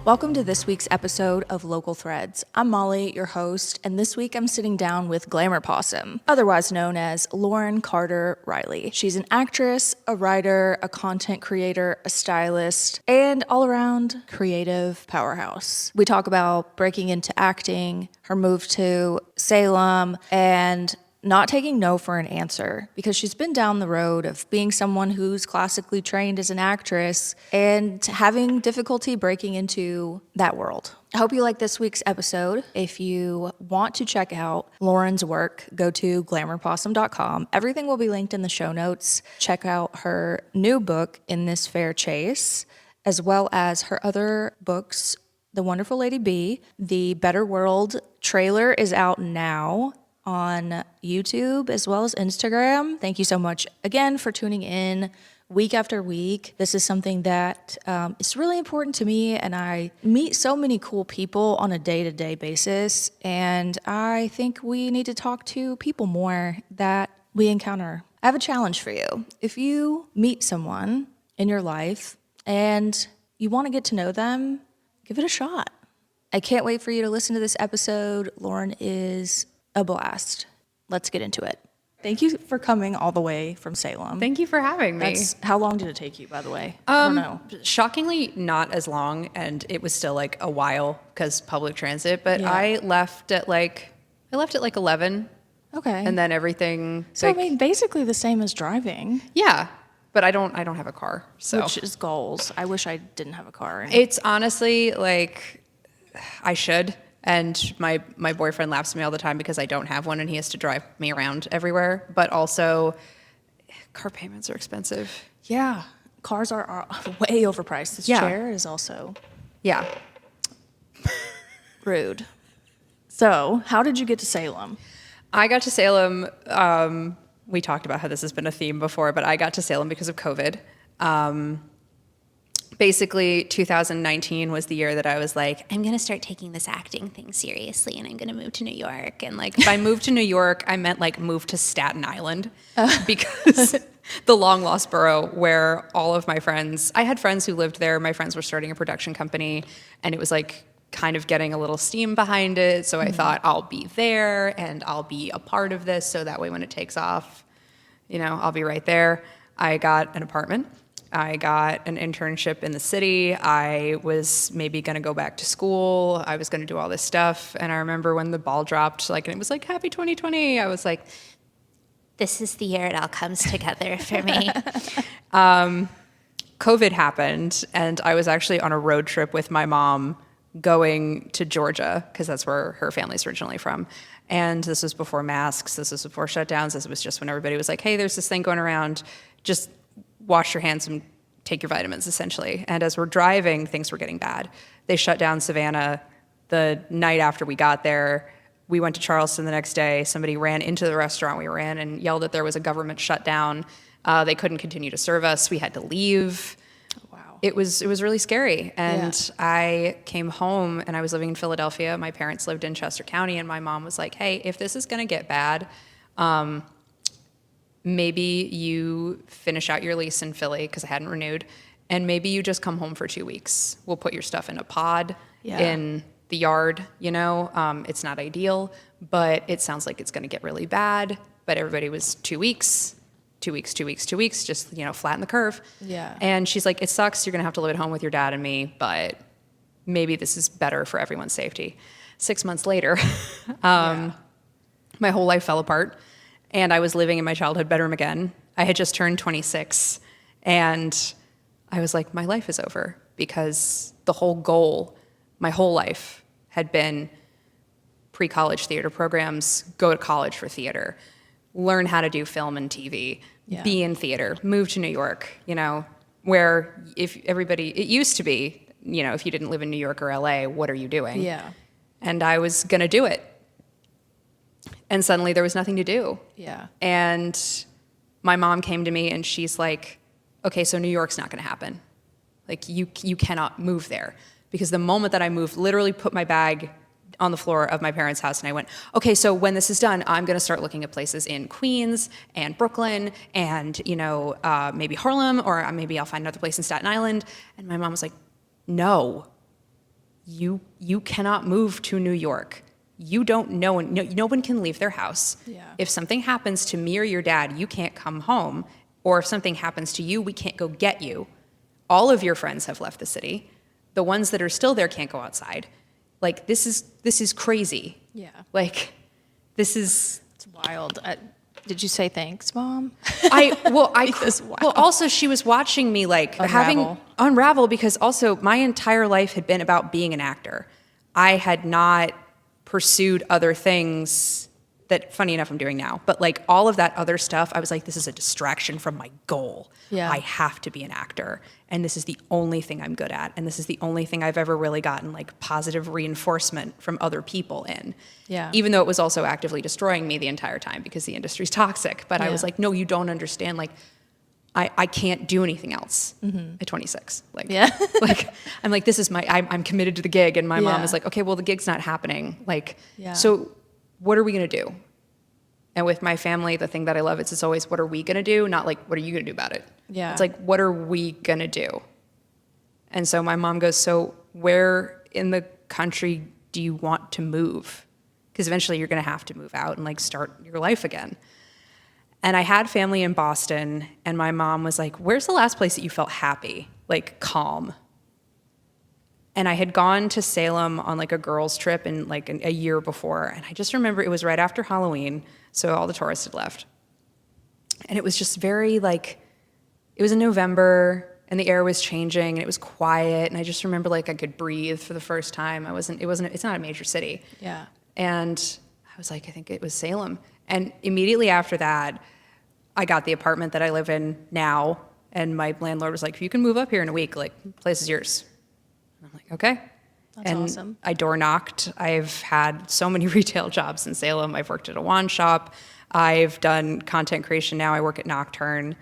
Welcome to this week's episode of Local Threads. I'm Molly, your host, and this week I'm sitting down with Glamour Possum, otherwise known as Lauren Carter Riley. She's an actress, a writer, a content creator, a stylist, and all-around creative powerhouse. We talk about breaking into acting, her move to Salem, and not taking no for an answer, because she's been down the road of being someone who's classically trained as an actress and having difficulty breaking into that world. I hope you like this week's episode. If you want to check out Lauren's work, go to glamourpossum.com. Everything will be linked in the show notes. Check out her new book, In This Fair Chase, as well as her other books, The Wonderful Lady B. The Better World trailer is out now on YouTube as well as Instagram. Thank you so much again for tuning in week after week. This is something that is really important to me, and I meet so many cool people on a day-to-day basis, and I think we need to talk to people more that we encounter. I have a challenge for you. If you meet someone in your life and you want to get to know them, give it a shot. I can't wait for you to listen to this episode. Lauren is a blast. Let's get into it. Thank you for coming all the way from Salem. Thank you for having me. How long did it take you, by the way? I don't know. Shockingly, not as long, and it was still like a while because public transit. But Yeah. I left at like 11. Okay. And then everything. So I mean, basically the same as driving. Yeah, but I don't have a car, so Which is goals. I wish I didn't have a car. it's honestly like I should. And my boyfriend laughs at me all the time because I don't have one and he has to drive me around everywhere. But also, car payments are expensive. Yeah. Cars are way overpriced. This chair is also Yeah. rude. So, how did you get to Salem? I got to Salem. We talked about how this has been a theme before, but I got to Salem because of COVID. Basically, 2019 was the year that I was like, I'm going to start taking this acting thing seriously, and I'm going to move to New York. And like, if I moved to New York, I meant like move to Staten Island because the long lost borough where all of my friends, I had friends who lived there. My friends were starting a production company, and it was like kind of getting a little steam behind it. So I thought I'll be there and I'll be a part of this. So that way when it takes off, I'll be right there. I got an apartment. I got an internship in the city. I was maybe going to go back to school. I was going to do all this stuff. And I remember when the ball dropped, and it was like, happy 2020. I was like, this is the year it all comes together for me. COVID happened, and I was actually on a road trip with my mom going to Georgia, because that's where her family's originally from. And this was before masks. This was before shutdowns. This was just when everybody was like, hey, there's this thing going around. Just wash your hands and take your vitamins, essentially. And as we're driving, things were getting bad. They shut down Savannah the night after we got there. We went to Charleston the next day. Somebody ran into the restaurant we were in and yelled that there was a government shutdown. They couldn't continue to serve us. We had to leave. Wow. It was really scary. And I came home, and I was living in Philadelphia. My parents lived in Chester County, and my mom was like, hey, if this is going to get bad, maybe you finish out your lease in Philly, because I hadn't renewed, and maybe you just come home for 2 weeks. We'll put your stuff in a pod in the yard, It's not ideal, but it sounds like it's going to get really bad. But everybody was 2 weeks, 2 weeks, 2 weeks, 2 weeks, just, flatten the curve. Yeah. And she's like, it sucks. You're going to have to live at home with your dad and me, but maybe this is better for everyone's safety. 6 months later, my whole life fell apart. And I was living in my childhood bedroom again. I had just turned 26. And I was like, my life is over. Because the whole goal, my whole life, had been pre-college theater programs, go to college for theater, learn how to do film and TV, be in theater, move to New York, where it used to be, if you didn't live in New York or LA, what are you doing? Yeah. And I was going to do it. And suddenly there was nothing to do. Yeah. And my mom came to me and she's like, okay, so New York's not going to happen. Like, you cannot move there. Because the moment that I moved, literally put my bag on the floor of my parents' house and I went, okay, so when this is done, I'm going to start looking at places in Queens and Brooklyn and, maybe Harlem, or maybe I'll find another place in Staten Island. And my mom was like, no, you cannot move to New York. You don't know, no one can leave their house. Yeah. If something happens to me or your dad, you can't come home. Or if something happens to you, we can't go get you. All of your friends have left the city. The ones that are still there can't go outside. Like, this is crazy. Yeah. Like, this is... It's wild. Did you say thanks, Mom? Well, also she was watching me like unravel because also my entire life had been about being an actor. I had not pursued other things that, funny enough, I'm doing now. But like all of that other stuff, I was like, this is a distraction from my goal. Yeah. I have to be an actor. And this is the only thing I'm good at. And this is the only thing I've ever really gotten like positive reinforcement from other people in. Yeah. Even though it was also actively destroying me the entire time because the industry's toxic. But I was like, no, you don't understand. Like, I can't do anything else at 26. Like, like I'm like, this is I'm committed to the gig. And my mom is like, okay, well, the gig's not happening. Like, so what are we going to do? And with my family, the thing that I love is it's always, what are we going to do? Not like, what are you going to do about it? Yeah. It's like, what are we going to do? And so my mom goes, so where in the country do you want to move? Because eventually you're going to have to move out and like start your life again. And I had family in Boston, and my mom was like, where's the last place that you felt happy, like calm? And I had gone to Salem on like a girls' trip in like a year before, and I just remember it was right after Halloween, so all the tourists had left. And it was just very like, it was in November, and the air was changing, and it was quiet, and I just remember like I could breathe for the first time. It's not a major city. Yeah. And I was like, I think it was Salem. And immediately after that, I got the apartment that I live in now, and my landlord was like, you can move up here in a week, like, place is yours. And I'm like, okay. That's awesome. I door knocked. I've had so many retail jobs in Salem. I've worked at a wand shop. I've done content creation now. I work at Nocturne.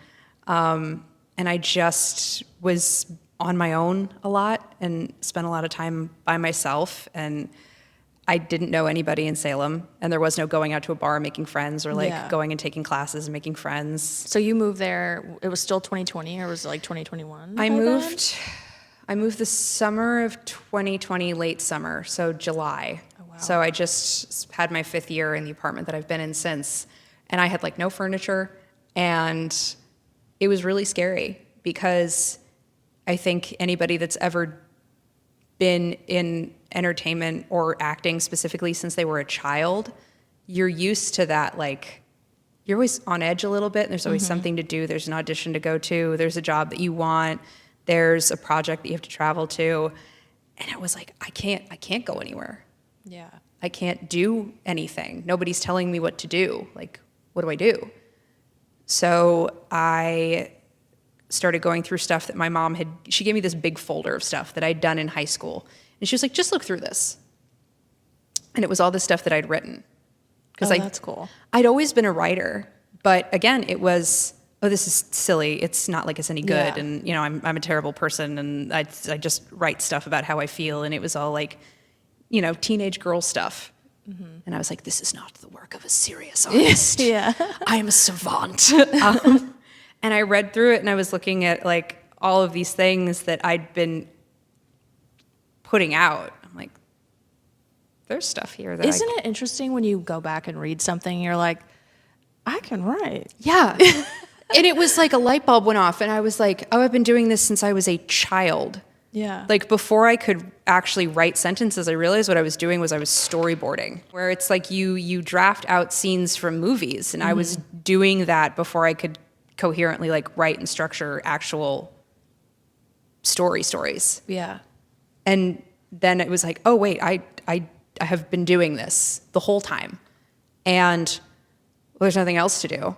And I just was on my own a lot and spent a lot of time by myself. And I didn't know anybody in Salem, and there was no going out to a bar and making friends or like going and taking classes and making friends. So you moved there, it was still 2020 or was it like 2021? I moved the summer of 2020, late summer, so July. Oh, wow. So I just had my 5th year in the apartment that I've been in since, and I had like no furniture, and it was really scary because I think anybody that's ever been in entertainment or acting specifically since they were a child, you're used to that, like, you're always on edge a little bit, and there's always something to do. There's an audition to go to. There's a job that you want. There's a project that you have to travel to. And it was like, I can't go anywhere. Yeah. I can't do anything. Nobody's telling me what to do. Like, what do I do? So I started going through stuff that my mom she gave me this big folder of stuff that I'd done in high school. And she was like, just look through this. And it was all the stuff that I'd written. That's cool. I'd always been a writer, but again, it was, this is silly. It's not like it's any good. Yeah. And, I'm a terrible person, and I just write stuff about how I feel. And it was all like, teenage girl stuff. And I was like, this is not the work of a serious artist. Yeah. I am a savant. And I read through it, and I was looking at like all of these things that I'd been putting out. I'm like, there's stuff here that Isn't it interesting when you go back and read something and you're like, I can write. Yeah. And it was like a light bulb went off, and I was like, oh, I've been doing this since I was a child. Yeah. Like before I could actually write sentences, I realized what I was doing was I was storyboarding, where it's like you draft out scenes from movies, and I was doing that before I could coherently like write and structure actual stories. Yeah. And then it was like, oh wait, I have been doing this the whole time, and there's nothing else to do.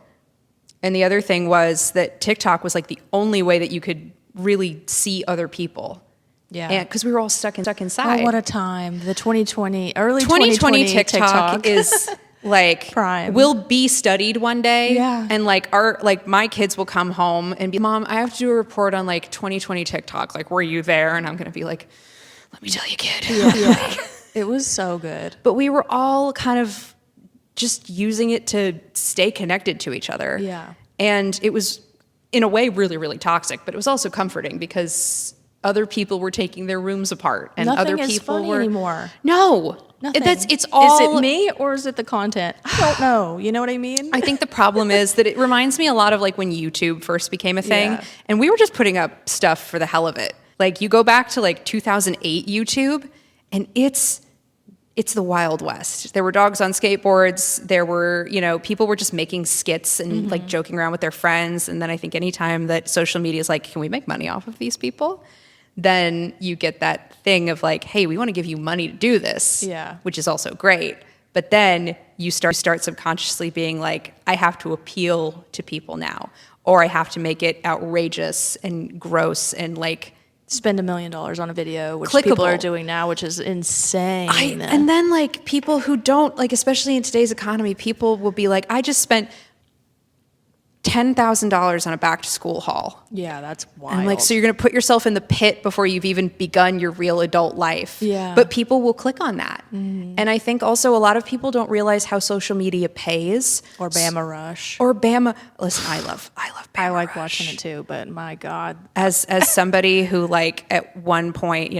And the other thing was that TikTok was like the only way that you could really see other people. Yeah. And because we were all stuck inside. Oh, what a time. The 2020 2020 TikTok is like prime. Will be studied one day. Yeah. And like my kids will come home and be, Mom, I have to do a report on like 2020 TikTok. Like, were you there? And I'm going to be like, let me tell you, kid. Yeah. It was so good. But we were all kind of just using it to stay connected to each other. Yeah. And it was, in a way, really, really toxic, but it was also comforting because other people were taking their rooms apart, and Nothing other is people funny were anymore. No, Nothing. it's all. Is it me or is it the content? I don't know. You know what I mean? I think the problem is that it reminds me a lot of like when YouTube first became a thing, Yeah. and we were just putting up stuff for the hell of it. Like you go back to like 2008 YouTube, and it's the Wild West. There were dogs on skateboards. There were, people were just making skits and like joking around with their friends. And then I think anytime that social media is like, can we make money off of these people? Then you get that thing of like, hey, we want to give you money to do this, Yeah. which is also great. But then you start subconsciously being like, I have to appeal to people now, or I have to make it outrageous and gross and like Spend $1 million on a video, which clickable. people are doing now, which is insane. And then like people who don't, like, especially in today's economy, people will be like, I just spent $10,000 on a back to school haul. Yeah, that's wild. And I'm like, so you're going to put yourself in the pit before you've even begun your real adult life. Yeah. But people will click on that. Mm-hmm. And I think also a lot of people don't realize how social media pays. Or Bama Rush. Or Bama. Listen, I love Bama I like Rush. watching it too, but my God. As somebody who like at one point,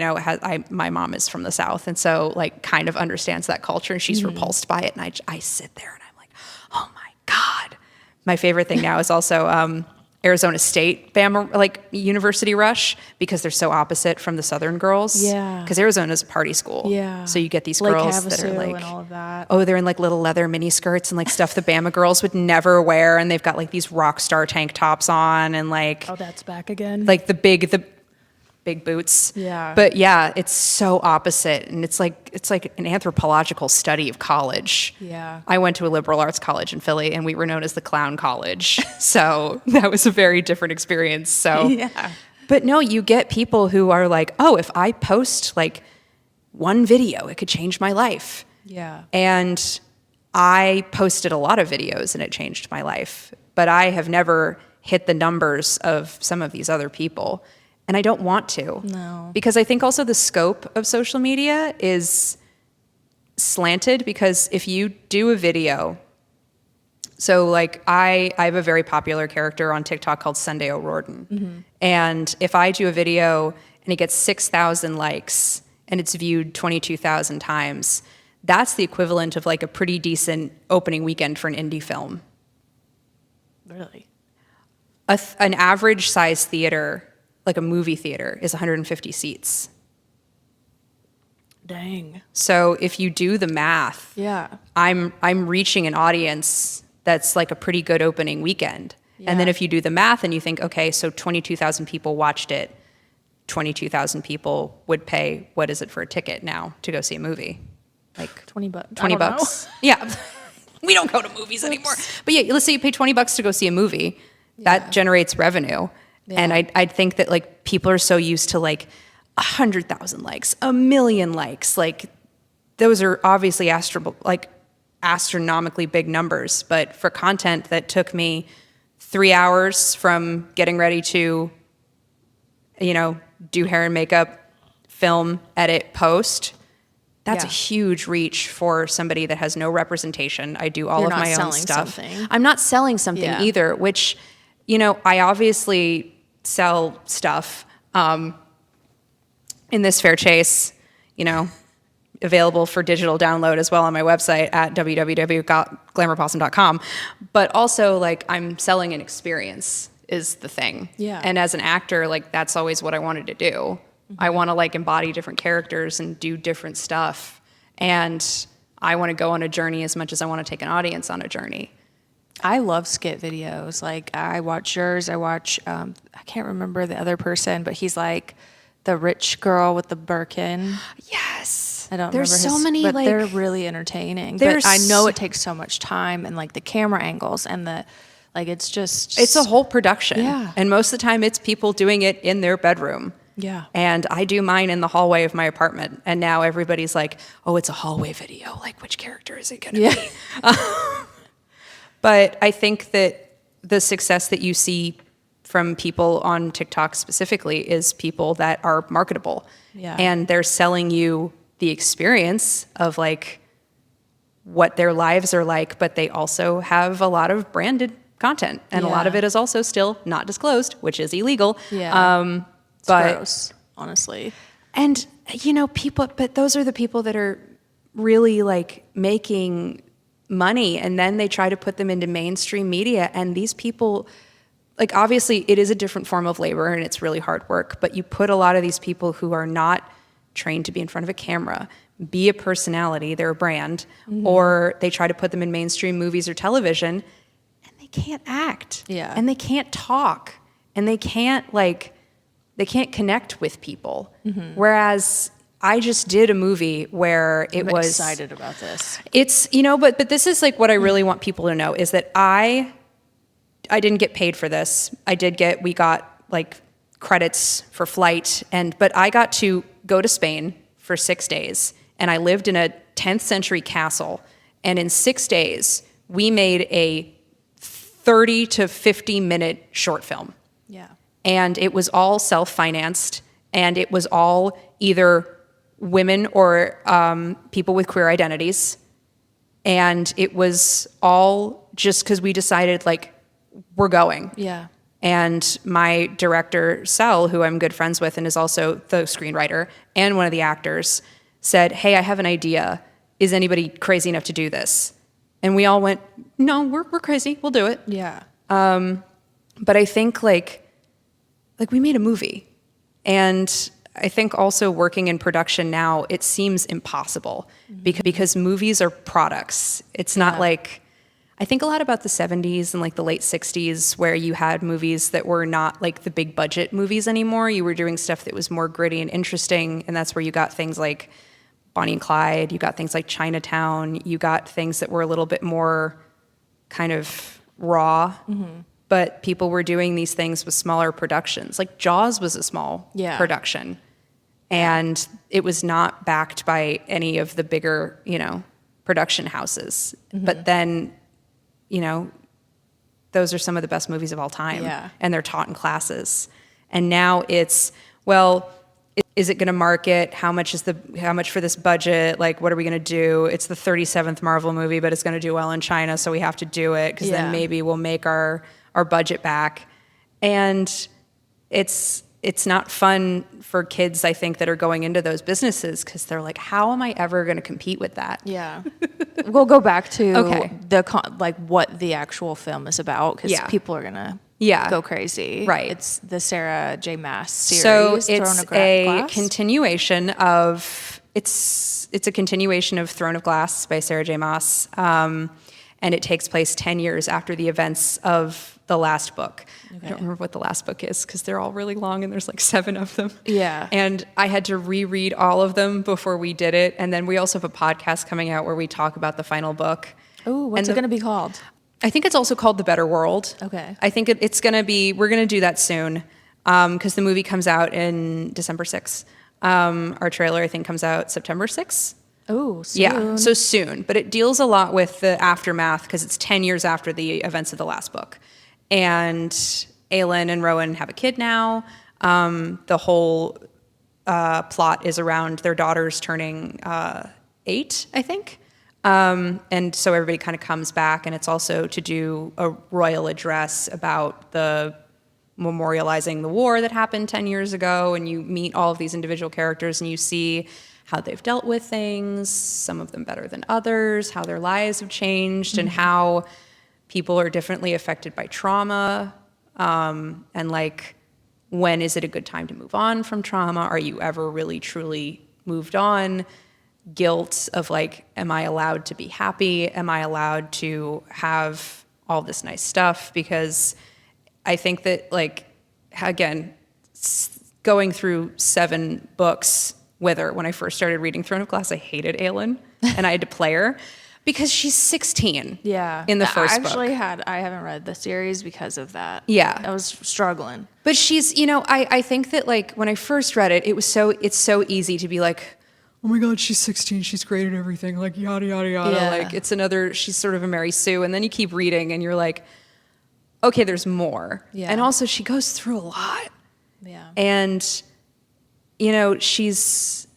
my mom is from the South, and so like kind of understands that culture, and she's repulsed by it. And I sit there and I'm like, oh my God. My favorite thing now is also Arizona State Bama, like University Rush, because they're so opposite from the Southern girls. Yeah. Because Arizona is a party school. Yeah. So you get these Lake girls that are Havasu like, and all of that. oh, they're in like little leather mini skirts and like stuff the Bama girls would never wear, and they've got like these rock star tank tops on and like Oh, that's back again. like the big boots. Yeah. But yeah, it's so opposite, and it's like an anthropological study of college. Yeah. I went to a liberal arts college in Philly, and we were known as the clown college. So that was a very different experience. So Yeah. But no, you get people who are like, oh, if I post like one video, it could change my life. Yeah. And I posted a lot of videos and it changed my life, but I have never hit the numbers of some of these other people. And I don't want to. No. Because I think also the scope of social media is slanted, because if you do a video, so like I have a very popular character on TikTok called Sunday O'Riordan. Mm-hmm. And if I do a video and it gets 6,000 likes and it's viewed 22,000 times, that's the equivalent of like a pretty decent opening weekend for an indie film. Really? An average size theater, like a movie theater, is 150 seats. Dang. So if you do the math, Yeah. I'm reaching an audience that's like a pretty good opening weekend. Yeah. And then if you do the math and you think, okay, so 22,000 people watched it, 22,000 people would pay, what is it for a ticket now to go see a movie? Like $20. 20 bucks. Yeah. We don't go to movies anymore. But yeah, let's say you pay $20 to go see a movie. That generates revenue. Yeah. And I think that like people are so used to like 100,000 likes, 1 million likes. Like those are obviously astronomically big numbers. But for content that took me 3 hours from getting ready to, do hair and makeup, film, edit, post, that's a huge reach for somebody that has no representation. I do all You're of not my own selling stuff. something. I'm not selling something Yeah. either, which, I obviously sell stuff in this fair chase, available for digital download as well on my website at www.glamourpossum.com. But also, like, I'm selling an experience is the thing. Yeah. And as an actor, like, that's always what I wanted to do. I want to like embody different characters and do different stuff. And I want to go on a journey as much as I want to take an audience on a journey. I love skit videos. Like I watch yours. I watch, I can't remember the other person, but he's like the rich girl with the Birkin. Yes. I don't There's remember so his, many, but like, they're really entertaining. there's But I know so- it takes so much time and like the camera angles and it's just. It's a whole production. Yeah. And most of the time it's people doing it in their bedroom. Yeah. And I do mine in the hallway of my apartment. And now everybody's like, oh, it's a hallway video. Like, which character is it going to be? But I think that the success that you see from people on TikTok specifically is people that are marketable. Yeah. And they're selling you the experience of like what their lives are like, but they also have a lot of branded content. And a lot Yeah. of it is also still not disclosed, which is illegal. Yeah. It's But gross. honestly. And, but those are the people that are really like making money, and then they try to put them into mainstream media. And these people, like, obviously it is a different form of labor and it's really hard work, but you put a lot of these people who are not trained to be in front of a camera, be a personality, they're a brand, or they try to put them in mainstream movies or television, and they can't act. Yeah. And they can't talk. And they can't connect with people. Whereas I just did a movie where I'm excited about this. It's, but this is like what I really want people to know is that I didn't get paid for this. We got like credits for flight, but I got to go to Spain for 6 days, and I lived in a 10th century castle, and in 6 days we made a 30 to 50 minute short film. Yeah. And it was all self-financed, and it was all either women or people with queer identities. And it was all just because we decided, like, we're going. Yeah. And my director, Sel, who I'm good friends with and is also the screenwriter and one of the actors, said, "Hey, I have an idea. Is anybody crazy enough to do this?" And we all went, "No, we're crazy. We'll do it." Yeah. But I think like we made a movie, and I think also working in production now, it seems impossible because movies are products. It's not like, I think a lot about the 70s and like the late 60s where you had movies that were not like the big budget movies anymore. You were doing stuff that was more gritty and interesting, and that's where you got things like Bonnie and Clyde, you got things like Chinatown, you got things that were a little bit more kind of raw. But people were doing these things with smaller productions. Like Jaws was a small production. And it was not backed by any of the bigger, production houses. But then, those are some of the best movies of all time. Yeah. And they're taught in classes. And now it's, well, is it going to market? How much for this budget? Like, what are we going to do? It's the 37th Marvel movie, but it's going to do well in China, so we have to do it because then maybe we'll make our budget back. And it's not fun for kids, I think, that are going into those businesses because they're like, how am I ever going to compete with that? Yeah. We'll go back to what the actual film is about because people are going to go crazy. Right. It's the Sarah J. Maas series. So it's a continuation of Throne of Glass by Sarah J. Maas. And it takes place 10 years after the events of the last book. Okay. I don't remember what the last book is because they're all really long and there's like 7 of them. Yeah. And I had to reread all of them before we did it. And then we also have a podcast coming out where we talk about the final book. Oh, what's it going to be called? I think it's also called The Better World. Okay. I think it's going to be, we're going to do that soon because the movie comes out in December 6th. Our trailer, I think, comes out September 6th. Oh, soon. Yeah, so soon. But it deals a lot with the aftermath because it's 10 years after the events of the last book. And Aelin and Rowan have a kid now. The whole plot is around their daughters turning 8, I think. And so everybody kind of comes back, and it's also to do a royal address about the memorializing the war that happened 10 years ago, and you meet all of these individual characters, and you see how they've dealt with things, some of them better than others, how their lives have changed, and how people are differently affected by trauma, and like, when is it a good time to move on from trauma? Are you ever really, truly moved on? Guilt of like, am I allowed to be happy? Am I allowed to have all this nice stuff? Because I think that, like, again, going through 7 books with her, when I first started reading Throne of Glass, I hated Aelin, and I had to play her because she's 16 in the first book. I haven't read the series because of that. Yeah. I was struggling. But she's, I think that, like, when I first read it, it's so easy to be like, oh my God, she's 16, she's great at everything, like, yada, yada, yada. Yeah. Like, she's sort of a Mary Sue. And then you keep reading, and you're like, okay, there's more. Yeah. And also, she goes through a lot. Yeah. And, she's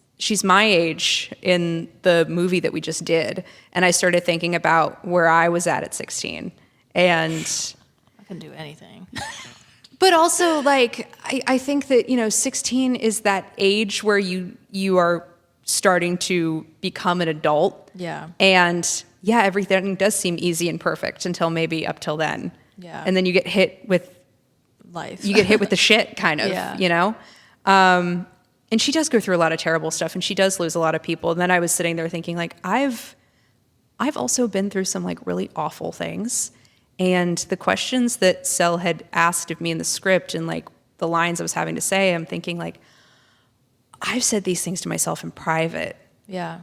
my age in the movie that we just did. And I started thinking about where I was at 16. And I can do anything. But also, like, I think that, 16 is that age where you are starting to become an adult. Yeah. And yeah, everything does seem easy and perfect until maybe up till then. Yeah. And then you get hit with Life. You get hit with the shit, kind of, Yeah. And she does go through a lot of terrible stuff, and she does lose a lot of people. And then I was sitting there thinking, like, I've also been through some, like, really awful things. And the questions that Sel had asked of me in the script and, like, the lines I was having to say, I'm thinking, like, I've said these things to myself in private. Yeah.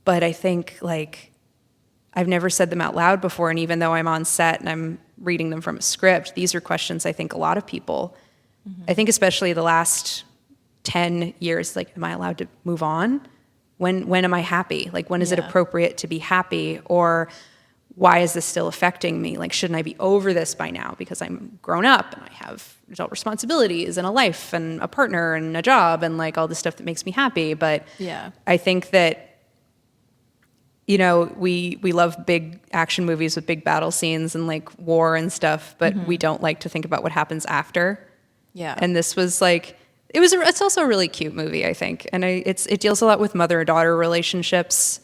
But I think, like, I've never said them out loud before. And even though I'm on set and I'm reading them from a script, these are questions I think a lot of people, I think especially the last 10 years, like, am I allowed to move on? When am I happy? Like, when is it appropriate to be happy? Or why is this still affecting me? Like, shouldn't I be over this by now because I'm grown up and I have adult responsibilities and a life and a partner and a job and, like, all the stuff that makes me happy. But I think that, we love big action movies with big battle scenes and, like, war and stuff, but we don't like to think about what happens after. Yeah. And this was like, it's also a really cute movie, I think. And it deals a lot with mother and daughter relationships,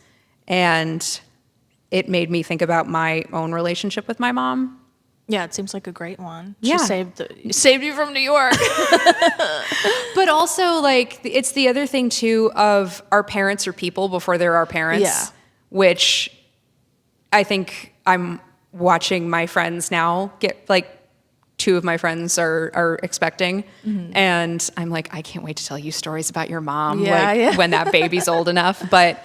and it made me think about my own relationship with my mom. Yeah, it seems like a great one. Yeah. She saved you from New York. But also, like, it's the other thing too of our parents are people before they're our parents. Yeah. Which I think I'm watching my friends now get, like, 2 of my friends are expecting. And I'm like, I can't wait to tell you stories about your mom, when that baby's old enough. But,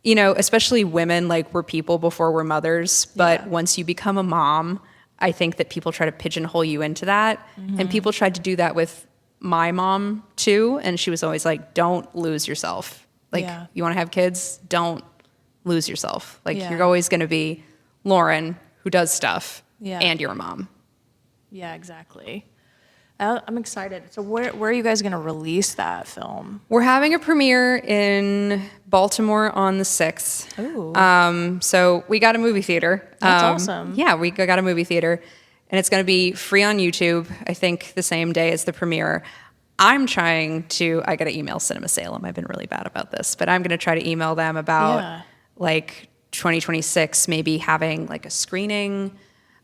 especially women, like, we're people before we're mothers. But once you become a mom, I think that people try to pigeonhole you into that. And people tried to do that with my mom too. And she was always like, don't lose yourself. Like, you want to have kids? Don't lose yourself. Like, you're always going to be Lauren who does stuff and you're a mom. Yeah, exactly. I'm excited. So where are you guys going to release that film? We're having a premiere in Baltimore on the 6th. Ooh. So we got a movie theater. That's awesome. Yeah, we got a movie theater, and it's going to be free on YouTube, I think the same day as the premiere. I got to email Cinema Salem. I've been really bad about this, but I'm going to try to email them about like 2026, maybe having, like, a screening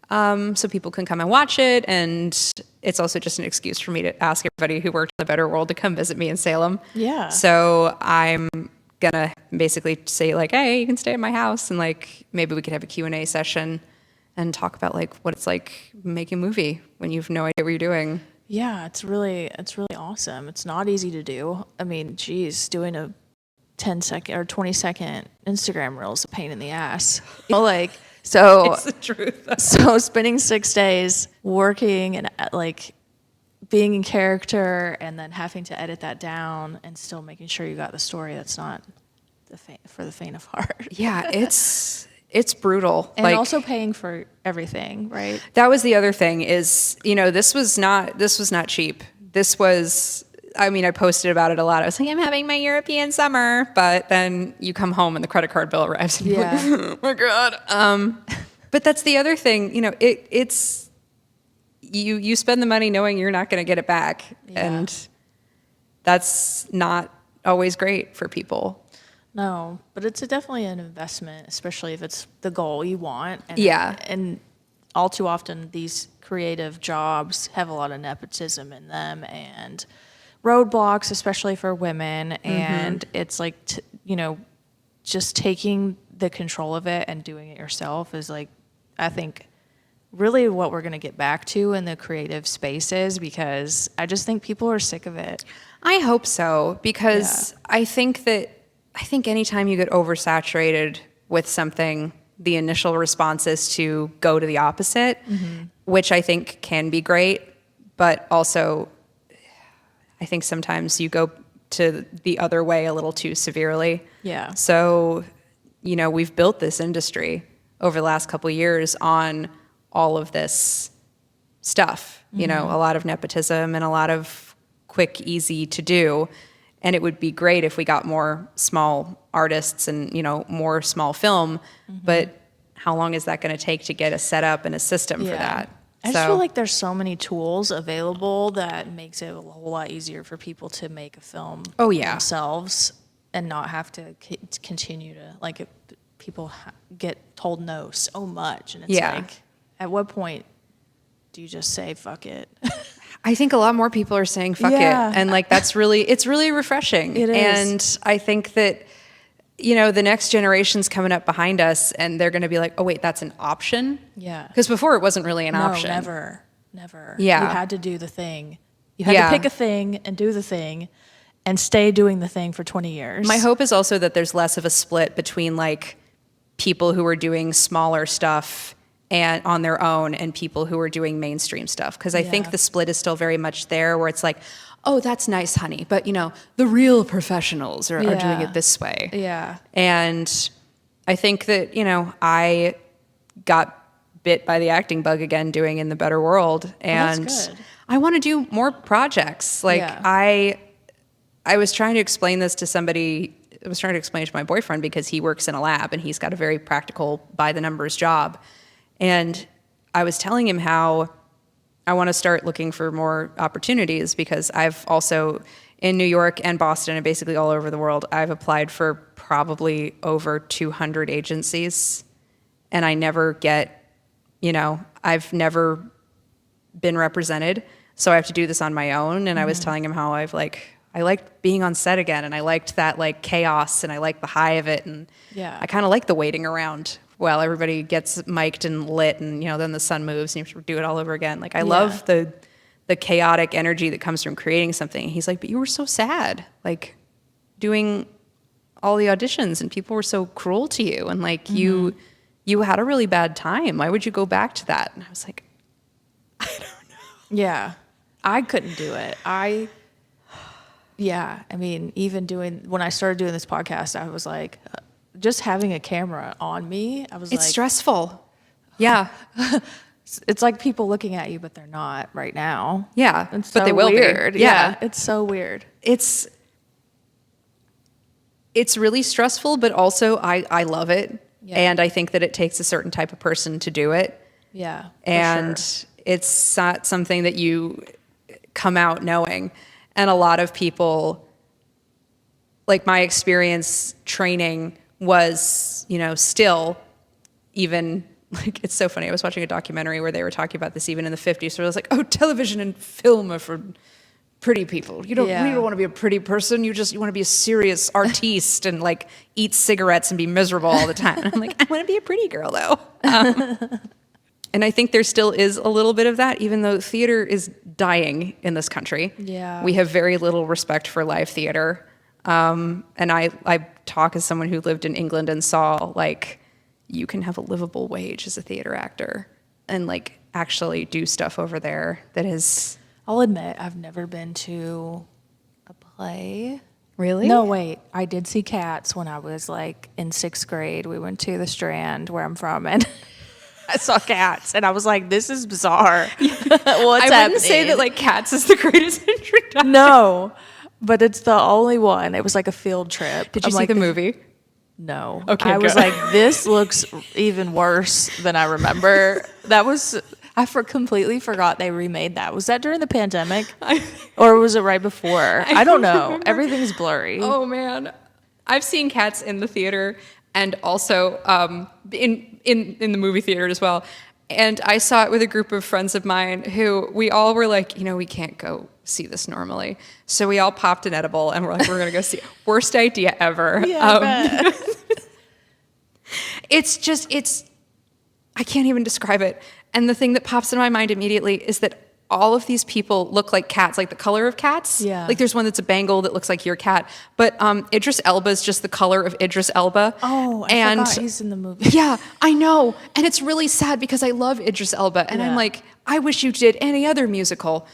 so people can come and watch it. And it's also just an excuse for me to ask everybody who worked in the Better World to come visit me in Salem. Yeah. So I'm going to basically say, like, hey, you can stay at my house, and, like, maybe we could have a Q&A session and talk about, like, what it's like making a movie when you have no idea what you're doing. Yeah, it's really awesome. It's not easy to do. I mean, geez, doing a 10-second or 20-second Instagram reel is a pain in the ass. Like, so It's the truth. So spending 6 days working and, like, being in character and then having to edit that down and still making sure you got the story that's not for the faint of heart. Yeah, it's brutal. And like, also paying for everything, right? That was the other thing is, this was not cheap. This was, I mean, I posted about it a lot. I was like, I'm having my European summer, but then you come home and the credit card bill arrives and you're like, oh my God. But that's the other thing, it's, you spend the money knowing you're not going to get it back. Yeah. And that's not always great for people. No, but it's definitely an investment, especially if it's the goal you want. And, and all too often, these creative jobs have a lot of nepotism in them and roadblocks, especially for women. And it's like, just taking the control of it and doing it yourself is, like, I think, really what we're going to get back to in the creative spaces, because I just think people are sick of it. I hope so, because I think anytime you get oversaturated with something, the initial response is to go to the opposite, which I think can be great, but also I think sometimes you go to the other way a little too severely. Yeah. So, we've built this industry over the last couple of years on all of this stuff, a lot of nepotism and a lot of quick, easy to do. And it would be great if we got more small artists and, more small film. But how long is that going to take to get a setup and a system for that? I just feel like there's so many tools available that makes it a whole lot easier for people to make a film themselves and not have to continue to, like, if people get told no so much. And it's like, at what point do you just say, fuck it? I think a lot more people are saying fuck it. And like, it's really refreshing. It is. And I think that, you know, the next generation's coming up behind us and they're going to be like, oh wait, that's an option. Yeah. Because before it wasn't really an option. Never. Yeah. You had to do the thing. You had to pick a thing and do the thing and stay doing the thing for 20 years. My hope is also that there's less of a split between like people who are doing smaller stuff and on their own and people who are doing mainstream stuff. Because I think the split is still very much there where it's like, oh, that's nice, honey. But, you know, the real professionals are doing it this way. Yeah. And I think that, you know, I got bit by the acting bug again doing In the Better World. And I want to do more projects. Like, I was trying to explain this to somebody. I was trying to explain it to my boyfriend because he works in a lab and he's got a very practical, by-the-numbers job. And I was telling him how I want to start looking for more opportunities because I've also, in New York and Boston and basically all over the world, I've applied for probably over 200 agencies and I never get, you know, I've never been represented. So I have to do this on my own. And I was telling him how I liked being on set again and I liked that like chaos and I liked the high of it. And I kind of like the waiting around while everybody gets mic'd and lit and, you know, then the sun moves and you have to do it all over again. Like, I love the chaotic energy that comes from creating something. He's like, but you were so sad, like, doing all the auditions and people were so cruel to you. And, like, you had a really bad time. Why would you go back to that? And I was like, I don't know. Yeah. I couldn't do it. I mean, even when I started doing this podcast, I was like... just having a camera on me, I was like... It's stressful. Yeah. It's like people looking at you, but they're not right now. Yeah, it's so but they will weird. be. Yeah. It's so weird. It's really stressful, but also I love it. Yeah. And I think that it takes a certain type of person to do it. Yeah, and it's not something that you come out knowing. And a lot of people, like my experience training was, you know, still even, like, it's so funny. I was watching a documentary where they were talking about this even in the 50s. So it was like, oh, television and film are for pretty people. You don't want to be a pretty person. You want to be a serious artiste and like eat cigarettes and be miserable all the time. And I'm like, I want to be a pretty girl though. And I think there still is a little bit of that, even though theater is dying in this country. Yeah. We have very little respect for live theater. And I talk as someone who lived in England and saw, like, you can have a livable wage as a theater actor and, like, actually do stuff over there that is... I'll admit, I've never been to a play. Really? No, wait. I did see Cats when I was, like, in 6th grade. We went to the Strand, where I'm from, and... I saw Cats, and I was like, this is bizarre. What's happening? I wouldn't say that, like, Cats is the greatest introduction. No. But it's the only one. It was like a field trip. Did you see the movie? No. Okay, I was like, this looks even worse than I remember. I completely forgot they remade that. Was that during the pandemic? Or was it right before? I don't know. Everything's blurry. Oh, man. I've seen Cats in the theater and also in the movie theater as well. And I saw it with a group of friends of mine who we all were like, you know, we can't go see this normally. So we all popped an edible and we're like, we're going to go see it. Worst idea ever. Yeah, I can't even describe it. And the thing that pops in my mind immediately is that all of these people look like cats, like the color of cats. Yeah. Like there's one that's a Bengal that looks like your cat. But Idris Elba is just the color of Idris Elba. Oh, I forgot he's in the movie. Yeah, I know. And it's really sad because I love Idris Elba. And I'm like, I wish you did any other musical.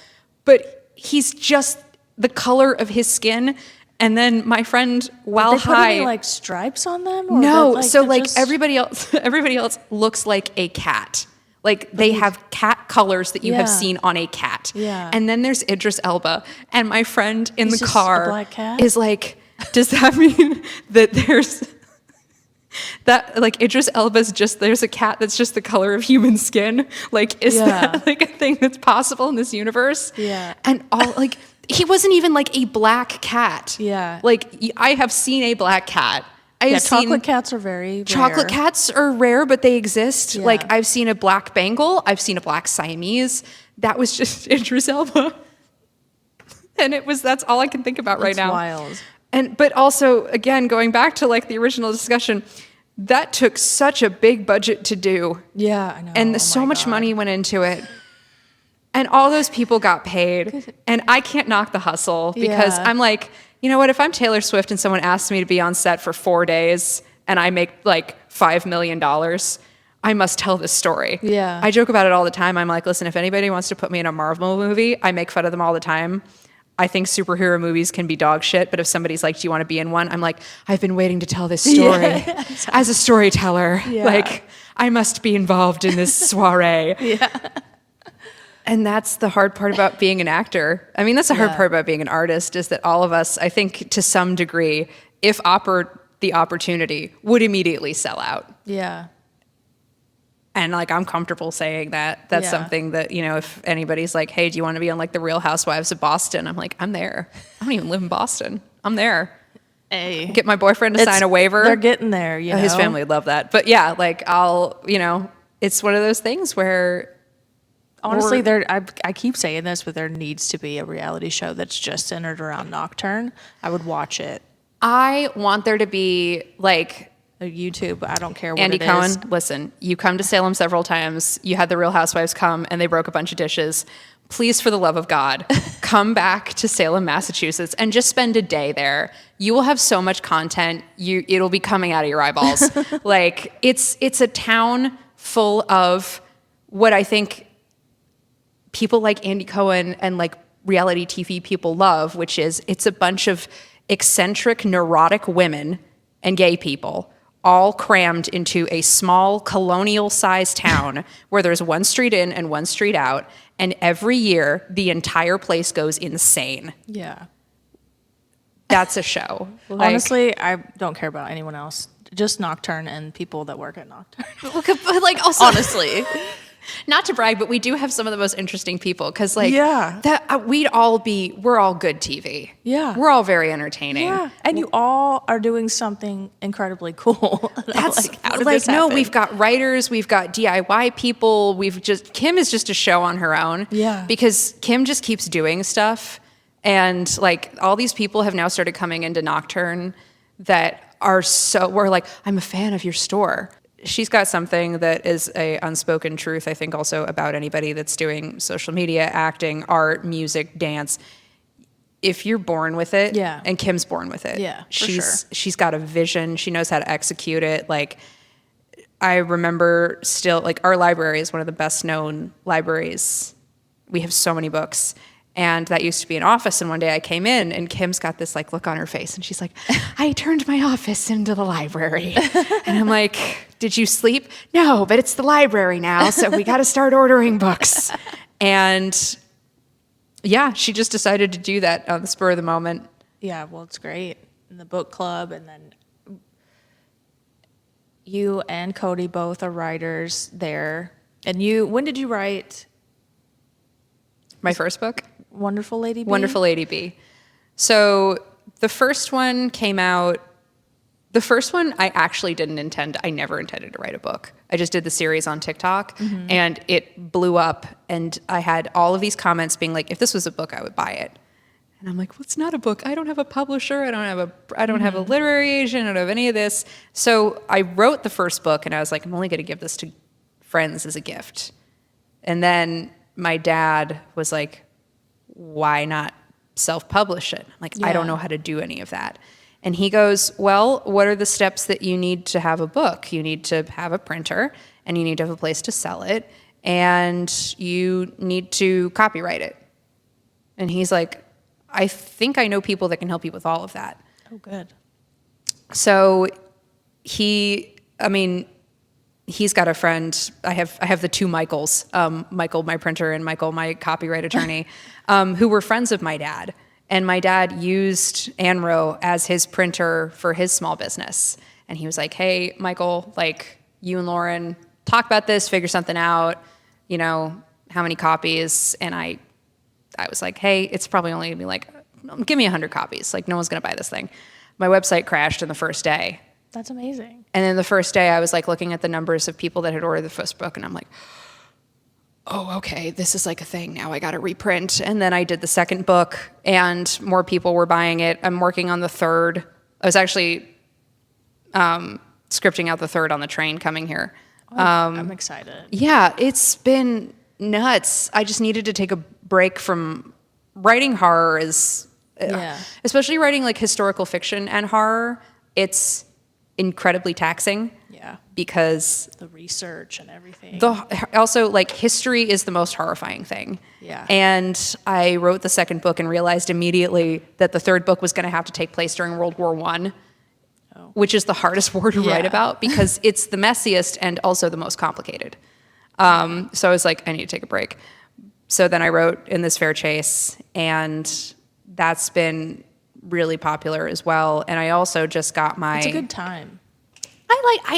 But he's just the color of his skin. And then my friend, They put any, like, stripes on them? Or no, just... everybody else looks like a cat. Like, they have cat colors that you have seen on a cat. Yeah. And then there's Idris Elba. And my friend in the just car a black cat? is like, does that mean that there's... That like Idris Elba's there's a cat that's just the color of human skin. Like, is that like a thing that's possible in this universe? Yeah. And all like he wasn't even like a black cat. Yeah. Like I have seen a black cat. Chocolate cats are very rare. Chocolate cats are rare, but they exist. Yeah. Like I've seen a black Bengal. I've seen a black Siamese. That was just Idris Elba. And that's all I can think about right now. Wild. But also, again, going back to like the original discussion, that took such a big budget to do. Yeah, I know. And so much money went into it. And all those people got paid. And I can't knock the hustle because I'm like, you know what? If I'm Taylor Swift and someone asks me to be on set for 4 days and I make like $5 million, I must tell this story. Yeah. I joke about it all the time. I'm like, listen, if anybody wants to put me in a Marvel movie, I make fun of them all the time. I think superhero movies can be dog shit, but if somebody's like, do you want to be in one? I'm like, I've been waiting to tell this story as a storyteller. Yeah. Like, I must be involved in this soiree. Yeah. And that's the hard part about being an actor. I mean, that's the hard part about being an artist is that all of us, I think to some degree, if offered the opportunity, would immediately sell out. Yeah. And like, I'm comfortable saying that. That's something that, you know, if anybody's like, hey, do you want to be on like the Real Housewives of Boston? I'm like, I'm there. I don't even live in Boston. I'm there. Hey. Get my boyfriend to sign a waiver. They're getting there, you know. His family would love that. But yeah, like it's one of those things where honestly, I keep saying this, but there needs to be a reality show that's just centered around Nocturne. I would watch it. I want there to be like YouTube, I don't care what Andy it Cohen, is. listen, you come to Salem several times. You had the Real Housewives come and they broke a bunch of dishes. Please, for the love of God, come back to Salem, Massachusetts and just spend a day there. You will have so much content. It'll be coming out of your eyeballs. Like it's a town full of what I think people like Andy Cohen and like reality TV people love, which is it's a bunch of eccentric, neurotic women and gay people all crammed into a small colonial-sized town where there's one street in and one street out, and every year the entire place goes insane. Yeah. That's a show. Like, honestly, I don't care about anyone else. Just Nocturne and people that work at Nocturne. But like also, honestly. Not to brag, but we do have some of the most interesting people because, like, that we're all good TV. Yeah, we're all very entertaining. Yeah, and you all are doing something incredibly cool. That's like, how did this happen? We've got writers, we've got DIY people. Kim is just a show on her own. Yeah, because Kim just keeps doing stuff, and like all these people have now started coming into Nocturne that we're like, I'm a fan of your store. She's got something that is a unspoken truth, I think, also about anybody that's doing social media, acting, art, music, dance. If you're born with it, and Kim's born with it, she's got a vision. She knows how to execute it. Like, I remember still, like, our library is one of the best known libraries. We have so many books. And that used to be an office. And one day I came in and Kim's got this like look on her face. And she's like, I turned my office into the library. And I'm like, did you sleep? No, but it's the library now. So we got to start ordering books. And yeah, she just decided to do that on the spur of the moment. Yeah, well, it's great. And the book club. And then you and Cody both are writers there. And when did you write? My first book? Wonderful Lady B? Wonderful Lady B. So the first one came out, the first one I actually I never intended to write a book. I just did the series on TikTok and it blew up and I had all of these comments being like, if this was a book, I would buy it. And I'm like, well, it's not a book. I don't have a publisher. I don't have a literary agent. I don't have any of this. So I wrote the first book and I was like, I'm only going to give this to friends as a gift. And then my dad was like, why not self-publish it? I'm like, I don't know how to do any of that. And he goes, well, what are the steps that you need to have a book? You need to have a printer and you need to have a place to sell it and you need to copyright it. And he's like, I think I know people that can help you with all of that. Oh, good. So he's got a friend. I have the two Michaels, Michael, my printer, and Michael, my copyright attorney, who were friends of my dad. And my dad used Anro as his printer for his small business. And he was like, hey, Michael, like, you and Lauren talk about this, figure something out, you know, how many copies? And I was like, hey, it's probably only gonna be like, give me 100 copies. Like, no one's gonna buy this thing. My website crashed in the first day. That's amazing. And then the first day I was like looking at the numbers of people that had ordered the first book, and I'm like, oh, okay, this is like a thing now. I got to reprint. And then I did the second book, and more people were buying it. I'm working on the third. I was actually scripting out the third on the train coming here. I'm excited. Yeah, it's been nuts. I just needed to take a break from writing horror, especially writing like historical fiction and horror. It's incredibly taxing. Yeah. Because the research and everything. Also, like, history is the most horrifying thing. Yeah. And I wrote the second book and realized immediately that the third book was going to have to take place during World War I, which is the hardest war to write about because it's the messiest and also the most complicated. So I was like, I need to take a break. So then I wrote In This Fair Chase, and that's been really popular as well. And I also just got my... It's a good time.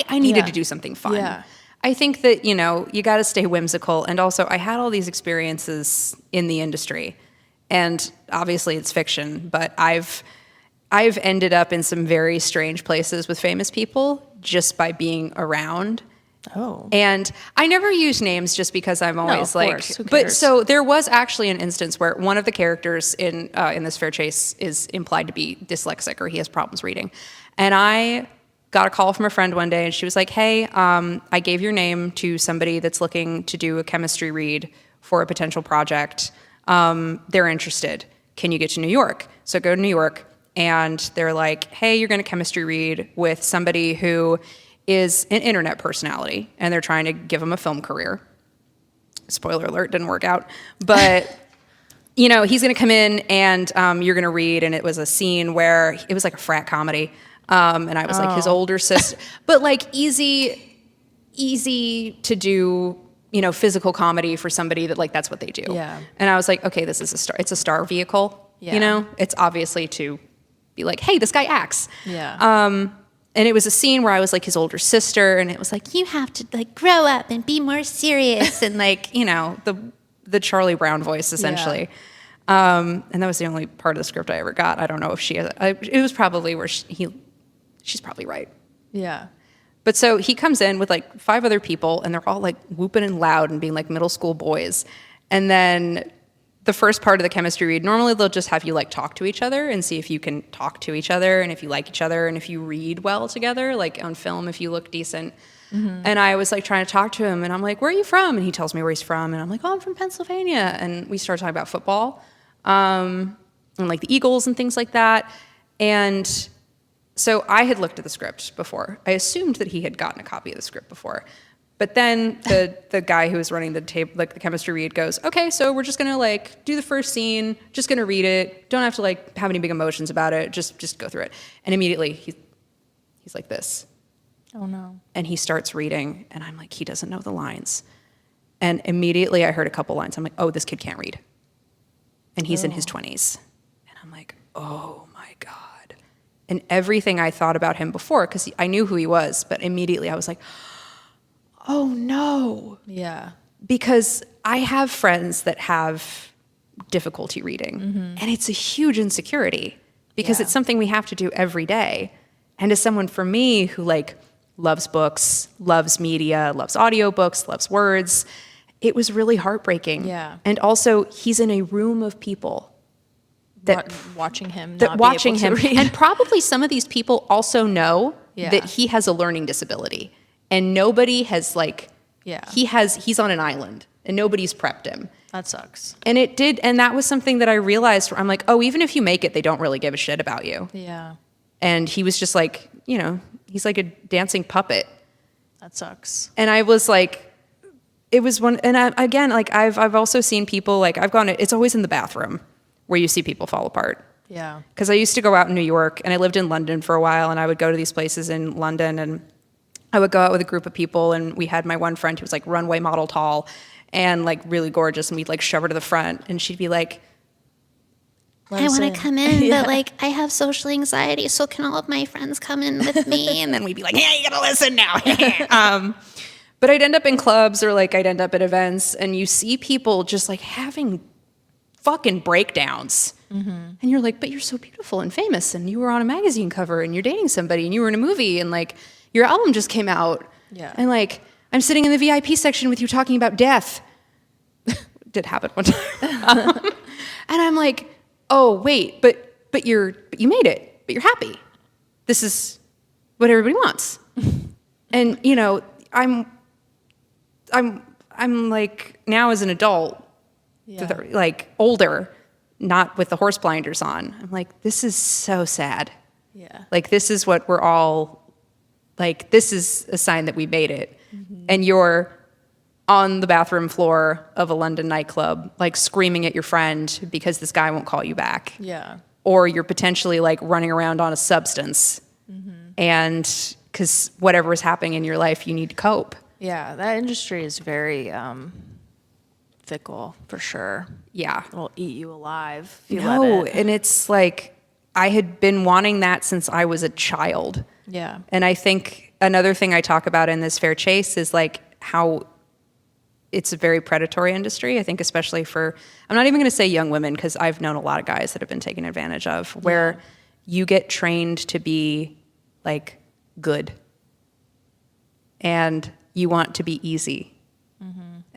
I needed to do something fun. Yeah. I think that, you know, you got to stay whimsical. And also, I had all these experiences in the industry. And obviously it's fiction, but I've ended up in some very strange places with famous people just by being around. Oh. And I never use names just because I'm always of like, course. Who but cares? so there was actually an instance where one of the characters in This Fair Chase is implied to be dyslexic, or he has problems reading. And I got a call from a friend one day, and she was like, hey, I gave your name to somebody that's looking to do a chemistry read for a potential project. They're interested. Can you get to New York? So I go to New York, and they're like, hey, you're going to chemistry read with somebody who is an internet personality, and they're trying to give him a film career. Spoiler alert, didn't work out. But, you know, he's going to come in, and you're going to read, and it was a scene where it was like a frat comedy. And I was like his older sister, but like easy to do, you know, physical comedy for somebody that like, that's what they do. Yeah. And I was like, okay, this is it's a star vehicle, you know, it's obviously to be like, hey, this guy acts. Yeah. And it was a scene where I was like his older sister, and it was like, you have to like grow up and be more serious. And like, you know, the Charlie Brown voice essentially. And that was the only part of the script I ever got. I don't know if it was probably where she's probably right. Yeah. But so he comes in with like 5 other people, and they're all like whooping and loud and being like middle school boys. And then the first part of the chemistry read, normally they'll just have you like talk to each other and see if you can talk to each other and if you like each other and if you read well together, like on film, if you look decent. Mm-hmm. And I was like trying to talk to him, and I'm like, where are you from? And he tells me where he's from. And I'm like, oh, I'm from Pennsylvania. And we started talking about football and like the Eagles and things like that. And so I had looked at the script before. I assumed that he had gotten a copy of the script before. But then the guy who was running the tape, like the chemistry read, goes, okay, so we're just gonna like do the first scene, just gonna read it. Don't have to like have any big emotions about it. Just go through it. And immediately he's like this. Oh no. And he starts reading, and I'm like, he doesn't know the lines. And immediately I heard a couple lines. I'm like, oh, this kid can't read. And he's in his 20s. And I'm like, oh my God. And everything I thought about him before, because I knew who he was, but immediately I was like, oh no. Yeah. Because I have friends that have difficulty reading, and it's a huge insecurity because it's something we have to do every day. And as someone for me who like loves books, loves media, loves audiobooks, loves words, it was really heartbreaking. Yeah. And also he's in a room of people that watching him, that not watching be able him, to read. and probably some of these people also know Yeah. that he has a learning disability, and nobody has like, he's on an island, and nobody's prepped him. That sucks. And it did, and that was something that I realized. I'm like, oh, even if you make it, they don't really give a shit about you. Yeah. And he was just like, you know, he's like a dancing puppet. That sucks. And I was like, it was one, and again, like I've also seen people like it's always in the bathroom where you see people fall apart. Yeah. Because I used to go out in New York, and I lived in London for a while, and I would go to these places in London, and I would go out with a group of people, and we had my one friend who was like runway model tall and like really gorgeous, and we'd like shove her to the front, and she'd be like, I want to come in, but like I have social anxiety, so can all of my friends come in with me? And then we'd be like, yeah, you gotta listen now. But I'd end up in clubs or like I'd end up at events, and you see people just like having fucking breakdowns. And you're like, but you're so beautiful and famous, and you were on a magazine cover, and you're dating somebody, and you were in a movie, and like your album just came out. Yeah. And like I'm sitting in the VIP section with you talking about death. Did happen one time. And I'm like, oh wait, but you made it, but you're happy. This is what everybody wants. And you know, I'm like now as an adult, like older, not with the horse blinders on. I'm like, this is so sad. Yeah. Like this is what we're all like. This is a sign that we made it, and you're on the bathroom floor of a London nightclub, like screaming at your friend because this guy won't call you back. Yeah. Or you're potentially like running around on a substance, and because whatever is happening in your life, you need to cope. Yeah, that industry is very fickle for sure. Yeah. It'll eat you alive if you let it. And it's like I had been wanting that since I was a child. Yeah. And I think another thing I talk about in this Fair Chase is like how it's a very predatory industry. I think especially for, I'm not even going to say young women, because I've known a lot of guys that have been taken advantage of, where you get trained to be like good and you want to be easy.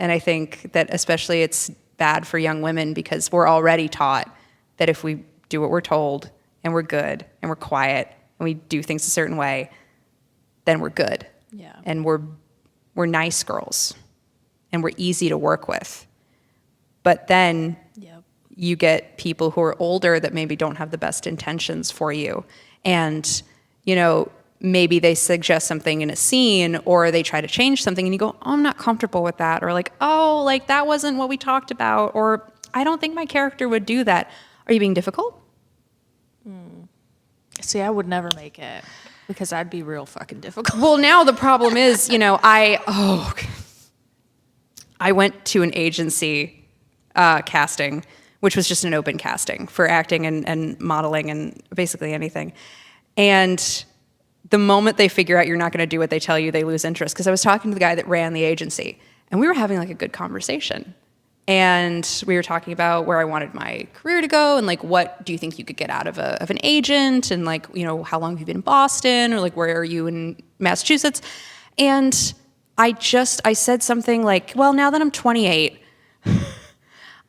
And I think that especially it's bad for young women because we're already taught that if we do what we're told and we're good and we're quiet and we do things a certain way, then we're good. Yeah. And we're nice girls and we're easy to work with. But then you get people who are older that maybe don't have the best intentions for you. And, you know, maybe they suggest something in a scene or they try to change something and you go, oh, I'm not comfortable with that. Or like, oh, like that wasn't what we talked about. Or I don't think my character would do that. Are you being difficult? See, I would never make it because I'd be real fucking difficult. Well, now the problem is, you know, I went to an agency casting, which was just an open casting for acting and modeling and basically anything. And the moment they figure out you're not going to do what they tell you, they lose interest. Because I was talking to the guy that ran the agency, and we were having like a good conversation. And we were talking about where I wanted my career to go, and like, what do you think you could get out of an agent, and like, you know, how long have you been in Boston, or like, where are you in Massachusetts? And I said something like, well, now that I'm 28,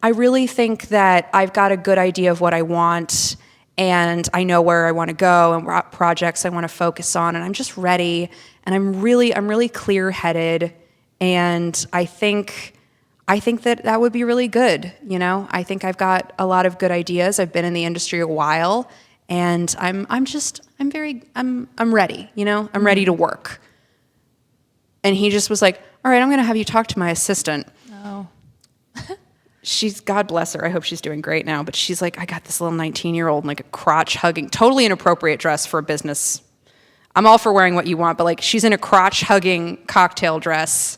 I really think that I've got a good idea of what I want, and I know where I want to go and what projects I want to focus on, and I'm just ready, and I'm really clear-headed, and I think that would be really good, you know? I think I've got a lot of good ideas. I've been in the industry a while, and I'm ready, you know? I'm ready to work. And he just was like, all right, I'm going to have you talk to my assistant. Oh. She's, God bless her, I hope she's doing great now, but she's like, I got this little 19-year-old in like a crotch-hugging, totally inappropriate dress for a business. I'm all for wearing what you want, but like she's in a crotch-hugging cocktail dress,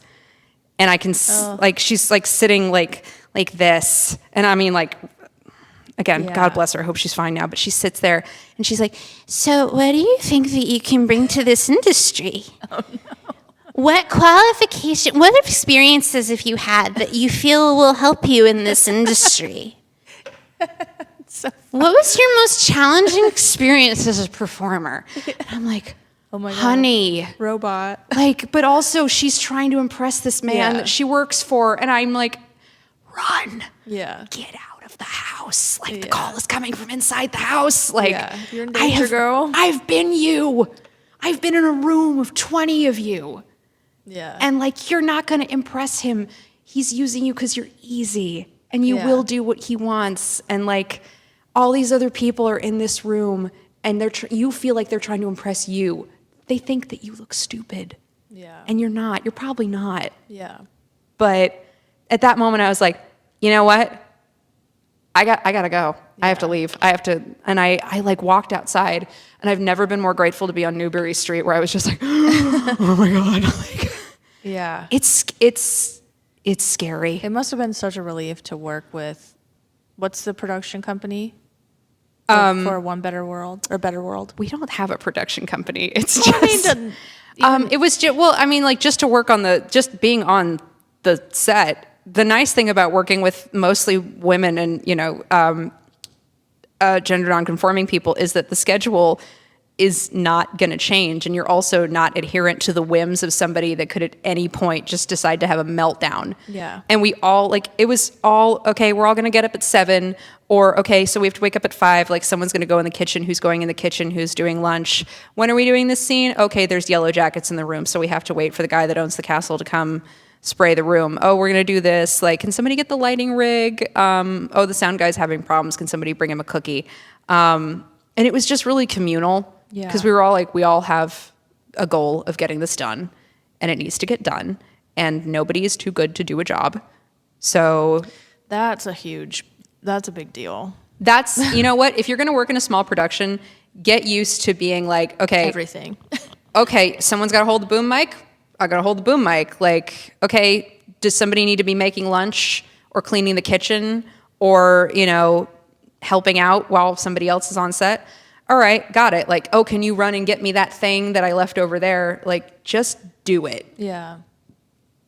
and I can, like, she's like sitting like this, and I mean, like, again, God bless her, I hope she's fine now, but she sits there, and she's like, so what do you think that you can bring to this industry? Oh, no. What qualification, what experiences have you had that you feel will help you in this industry? What was your most challenging experience as a performer? And I'm like, oh my God, honey. Robot. Like, but also she's trying to impress this man that she works for. And I'm like, run. Yeah. Get out of the house. Like the call is coming from inside the house. Like, you're in danger, girl. I've been you. I've been in a room of 20 of you. Yeah. And like, you're not going to impress him. He's using you because you're easy and you will do what he wants. And like, all these other people are in this room and you feel like they're trying to impress you. They think that you look stupid. Yeah. And you're not. You're probably not. Yeah. But at that moment I was like, you know what? I got to go. I have to leave. And I like walked outside, and I've never been more grateful to be on Newbury Street, where I was just like, oh my God. Like, yeah. It's scary. It must have been such a relief to work with, what's the production company? for One Better World or Better World? We don't have a production company. It's Well, I just mean, it was just, well, I mean, like just to work on just being on the set. The nice thing about working with mostly women and, gender nonconforming people is that the schedule is not going to change, and you're also not adherent to the whims of somebody that could at any point just decide to have a meltdown. Yeah. And we all, like, it was all, okay, we're all going to get up at 7, or, okay, so we have to wake up at 5, like, someone's going to go in the kitchen, who's going in the kitchen, who's doing lunch. When are we doing this scene? Okay, there's yellow jackets in the room, so we have to wait for the guy that owns the castle to come spray the room. Oh, we're going to do this. Like, can somebody get the lighting rig? Oh, the sound guy's having problems. Can somebody bring him a cookie? And it was just really communal. Yeah. Because we were all like, we all have a goal of getting this done, and it needs to get done, and nobody is too good to do a job. So that's a big deal. that's, you know what? If you're going to work in a small production, get used to being like, okay, Everything. okay, someone's got to hold the boom mic. I got to hold the boom mic. Like, okay, does somebody need to be making lunch or cleaning the kitchen or, helping out while somebody else is on set? All right, got it. Like, oh, can you run and get me that thing that I left over there? Like, just do it. Yeah.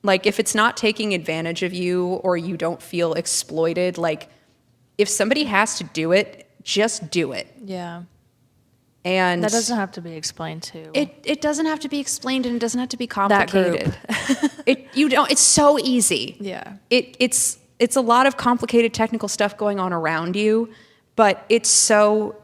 Like, if it's not taking advantage of you or you don't feel exploited, like, if somebody has to do it, just do it. Yeah. And That doesn't have to be explained to. it doesn't have to be explained, and it doesn't have to be That group. complicated. It's so easy. Yeah. It's a lot of complicated technical stuff going on around you, but it's so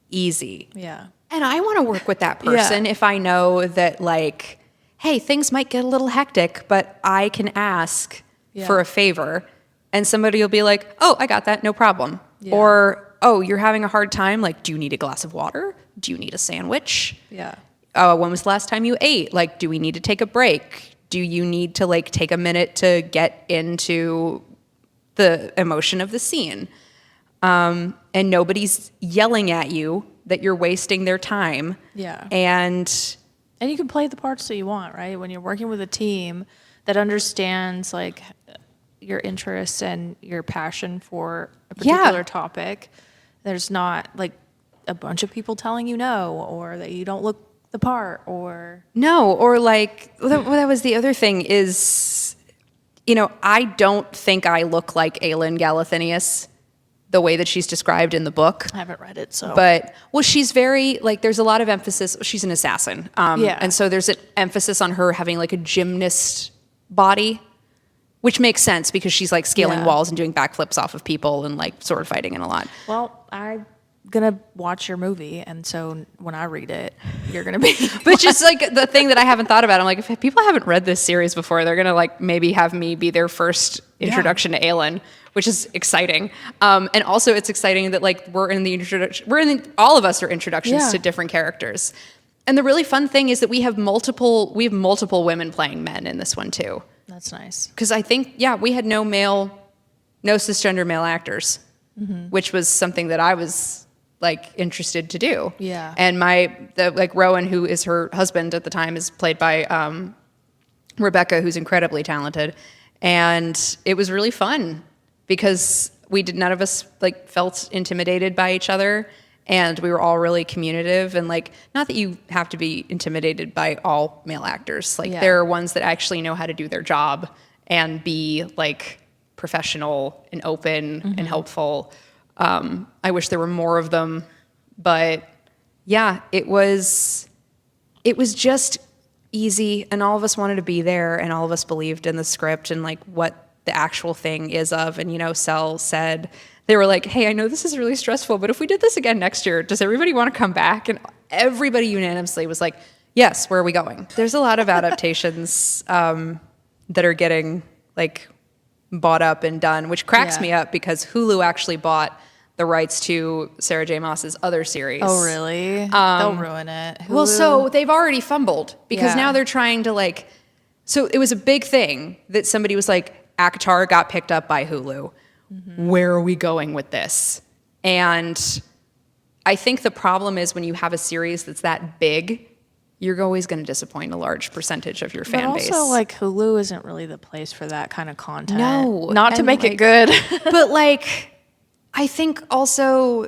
easy. Yeah. And I want to work with that person if I know that, like, hey, things might get a little hectic, but I can ask for a favor, and somebody will be like, oh, I got that, no problem. Yeah. Or, oh, you're having a hard time, like, do you need a glass of water? Do you need a sandwich? Yeah. When was the last time you ate? Like, do we need to take a break? Do you need to, like, take a minute to get into the emotion of the scene? And nobody's yelling at you that you're wasting their time. Yeah. And you can play the parts that you want, right? When you're working with a team that understands like your interests and your passion for a particular topic, there's not like a bunch of people telling you no, or that you don't look the part, or no, or like, that was the other thing is, I don't think I look like Aelin Galathynius the way that she's described in the book. I haven't read it, so. But, well, she's very, like, there's a lot of emphasis. She's an assassin. And so there's an emphasis on her having, like, a gymnast body, which makes sense because she's, like, scaling walls and doing backflips off of people and, like, sword fighting and a lot. Well, I'm going to watch your movie, and so when I read it, you're going to be... Which is, like, the thing that I haven't thought about. I'm like, if people haven't read this series before, they're going to, like, maybe have me be their first introduction to Aelin, which is exciting. And also it's exciting that, like, all of us are introductions to different characters. And the really fun thing is that we have multiple women playing men in this one too. That's nice. Because I think, we had no cisgender male actors, which was something that I was, like, interested to do. Yeah. And Rowan, who is her husband at the time, is played by Rebecca, who's incredibly talented. And it was really fun because none of us, like, felt intimidated by each other, and we were all really communicative. And, like, not that you have to be intimidated by all male actors. Like, there are ones that actually know how to do their job and be, like, professional and open and helpful. I wish there were more of them, but it was just easy, and all of us wanted to be there, and all of us believed in the script and, like, what the actual thing is of. And, Cell said, they were like, hey, I know this is really stressful, but if we did this again next year, does everybody want to come back? And everybody unanimously was like, yes, where are we going? There's a lot of adaptations that are getting, like, bought up and done, which cracks me up because Hulu actually bought the rights to Sarah J. Maas's other series. Oh, really? They'll ruin it. Hulu? Well, so they've already fumbled because now they're trying to, like, so it was a big thing that somebody was like, ACOTAR got picked up by Hulu. Where are we going with this? And I think the problem is when you have a series that's that big, you're always going to disappoint a large percentage of your fan base. But also, like, Hulu isn't really the place for that kind of content. No. Not to make it good. But, like, I think also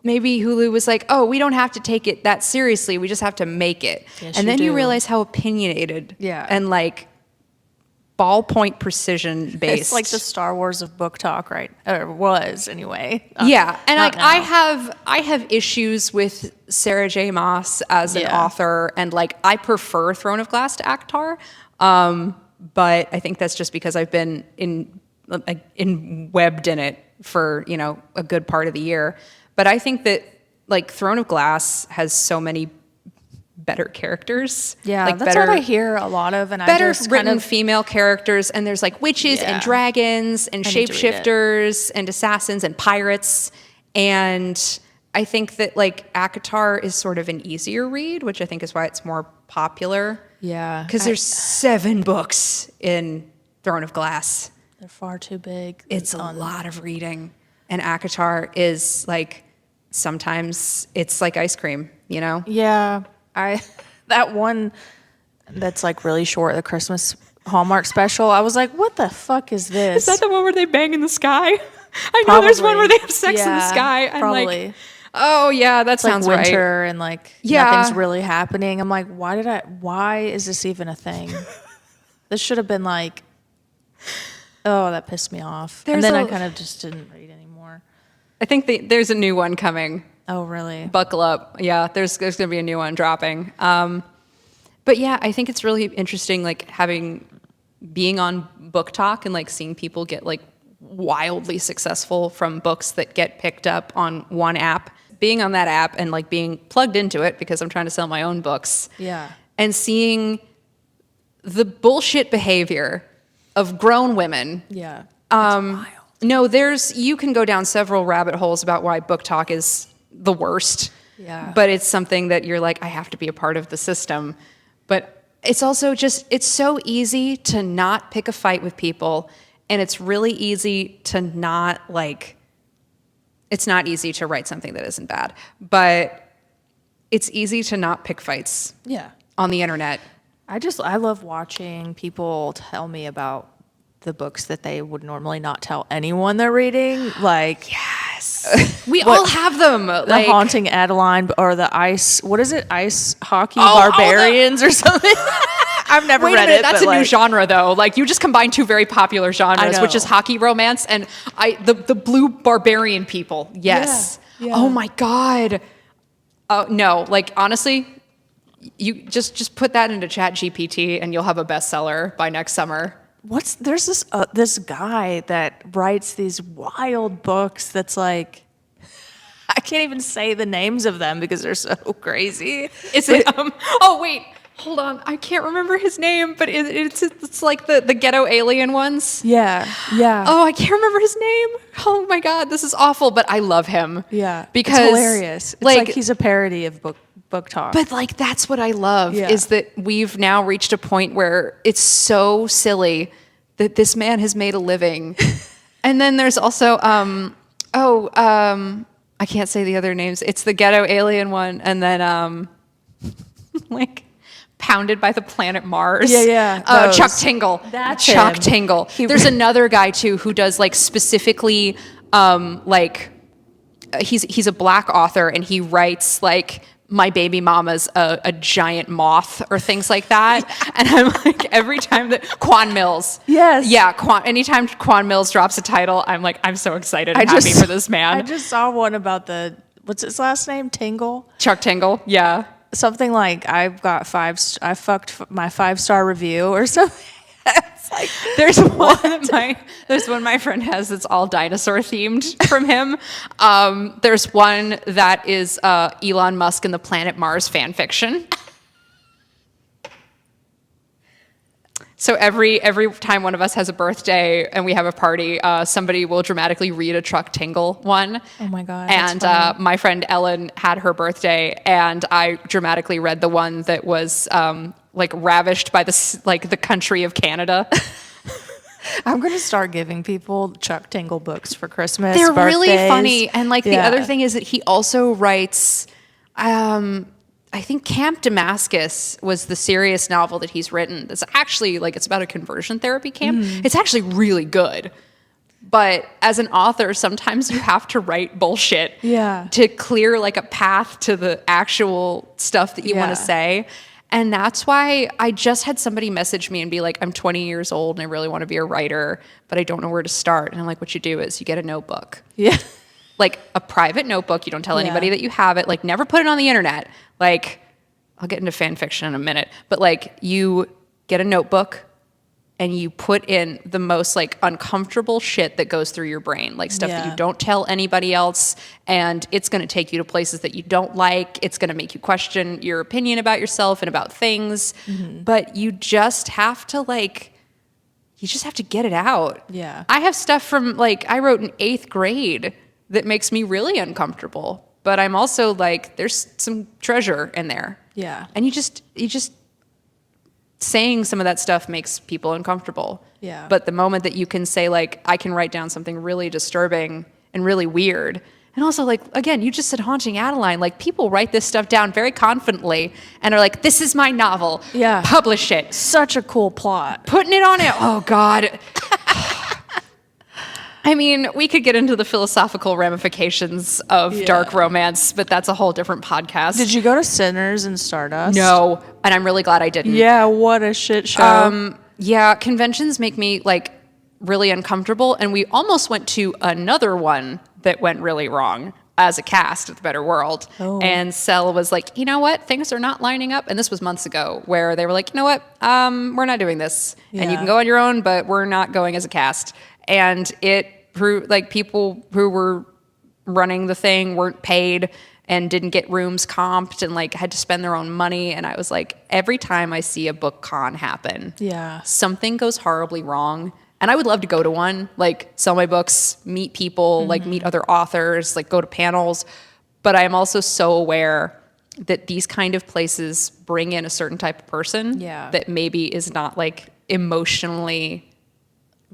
maybe Hulu was like, oh, we don't have to take it that seriously. We just have to make it. Yes, and then you do. realize how opinionated and like ballpoint precision based. It's like the Star Wars of BookTok, right? Or was anyway. Yeah, and like now. I have issues with Sarah J. Maas as an author, and like I prefer Throne of Glass to Akhtar, but I think that's just because I've been webbed in it for a good part of the year. But I think that like Throne of Glass has so many better characters. Yeah, like that's better, what I hear a lot of, and better I just written kind of female characters, and there's like witches and dragons and need to read shapeshifters and assassins and pirates, and I think that like ACOTAR is sort of an easier read, which I think is why it's more popular. Yeah, because there's 7 books in Throne of Glass. They're far too big. It's a lot of reading, and ACOTAR is like sometimes it's like ice cream, Yeah, that one that's like really short, the Christmas Hallmark special. I was like, what the fuck is this? Is that the one where they bang in the sky? I know there's one where they have sex in the sky. I'm probably. like, oh yeah, that sounds like right. winter and like nothing's really happening. I'm like, why is this even a thing? This should have been like, oh, that pissed me off. And then I kind of just didn't read anymore. I think there's a new one coming. Oh, really? Buckle up. Yeah, there's going to be a new one dropping. But yeah, I think it's really interesting, like being on BookTok and like seeing people get like wildly successful from books that get picked up on one app. Being on that app and like being plugged into it because I'm trying to sell my own books. Yeah. And seeing the bullshit behavior of grown women. Yeah. No, you can go down several rabbit holes about why BookTok is the worst. Yeah. But it's something that you're like, I have to be a part of the system. But it's also just, it's so easy to not pick a fight with people. And it's really easy to not like, it's not easy to write something that isn't bad. But it's easy to not pick fights on the internet. I love watching people tell me about the books that they would normally not tell anyone they're reading. Like, yes, we all have them. The Haunting Adeline or the Ice Hockey Barbarians or something. I've never read it. That's a new genre, though. Like, you just combine 2 very popular genres, which is hockey romance and the blue barbarian people. Yes. Yeah. Oh my God. Oh no. Like, honestly, you just put that into ChatGPT and you'll have a bestseller by next summer. There's this guy that writes these wild books that's like, I can't even say the names of them because they're so crazy. Is it oh wait, hold on, I can't remember his name, but it's like the ghetto alien ones. Yeah. Oh, I can't remember his name. Oh my God, this is awful, but I love him. Yeah, because it's hilarious. It's like he's a parody of BookTok. But like, that's what I love is that we've now reached a point where it's so silly that this man has made a living. And then there's also I can't say the other names. It's the ghetto alien one, and then like Pounded by the Planet Mars. Yeah. Chuck Tingle. That's Chuck him. Tingle. There's another guy too who does like specifically like he's a Black author and he writes like My Baby Mama's a giant moth or things like that. And I'm like, every time that Quan Mills. Yes. Yeah, anytime Quan Mills drops a title, I'm like, I'm so excited and happy for this man. I just saw one about what's his last name? Tingle? Chuck Tingle, yeah. Something like, I fucked my 5-star review or something. It's like, there's one my friend has that's all dinosaur themed from him. There's one that is Elon Musk and the Planet Mars fan fiction. So every time one of us has a birthday and we have a party, somebody will dramatically read a Chuck Tingle one. Oh my God. And my friend Ellen had her birthday, and I dramatically read the one that was like ravished by the country of Canada. I'm going to start giving people Chuck Tingle books for Christmas. They're birthdays. really funny. And like the other thing is that he also writes, I think Camp Damascus was the serious novel that he's written. It's actually like, it's about a conversion therapy camp. It's actually really good. But as an author, sometimes you have to write bullshit to clear like a path to the actual stuff that you want to say. And that's why I just had somebody message me and be like, I'm 20 years old and I really want to be a writer, but I don't know where to start. And I'm like, what you do is you get a notebook. Yeah. Like a private notebook. You don't tell anybody that you have it. Like never put it on the internet. Like I'll get into fan fiction in a minute, but like you get a notebook and you put in the most like uncomfortable shit that goes through your brain, like stuff that you don't tell anybody else. And it's going to take you to places that you don't like. It's going to make you question your opinion about yourself and about things. But you just have to get it out. Yeah. I have stuff from like, I wrote in 8th grade that makes me really uncomfortable. But I'm also like, there's some treasure in there. Yeah. And you just saying some of that stuff makes people uncomfortable. Yeah. But the moment that you can say like, I can write down something really disturbing and really weird. And also like, again, you just said Haunting Adeline. Like people write this stuff down very confidently and are like, this is my novel. Yeah. Publish it. Such a cool plot. Putting it on it. Oh God. I mean, we could get into the philosophical ramifications of dark romance, but that's a whole different podcast. Did you go to Sinners and Stardust? No, and I'm really glad I didn't. Yeah, what a shit show. Yeah, conventions make me like really uncomfortable, and we almost went to another one that went really wrong as a cast at the Better World. And Sel was like, you know what, things are not lining up. And this was months ago, where they were like, you know what, we're not doing this, and you can go on your own, but we're not going as a cast. And it proved like people who were running the thing weren't paid and didn't get rooms comped and like had to spend their own money. And I was like, every time I see a book con happen, something goes horribly wrong. And I would love to go to one, like sell my books, meet people, like meet other authors, like go to panels. But I am also so aware that these kind of places bring in a certain type of person that maybe is not like emotionally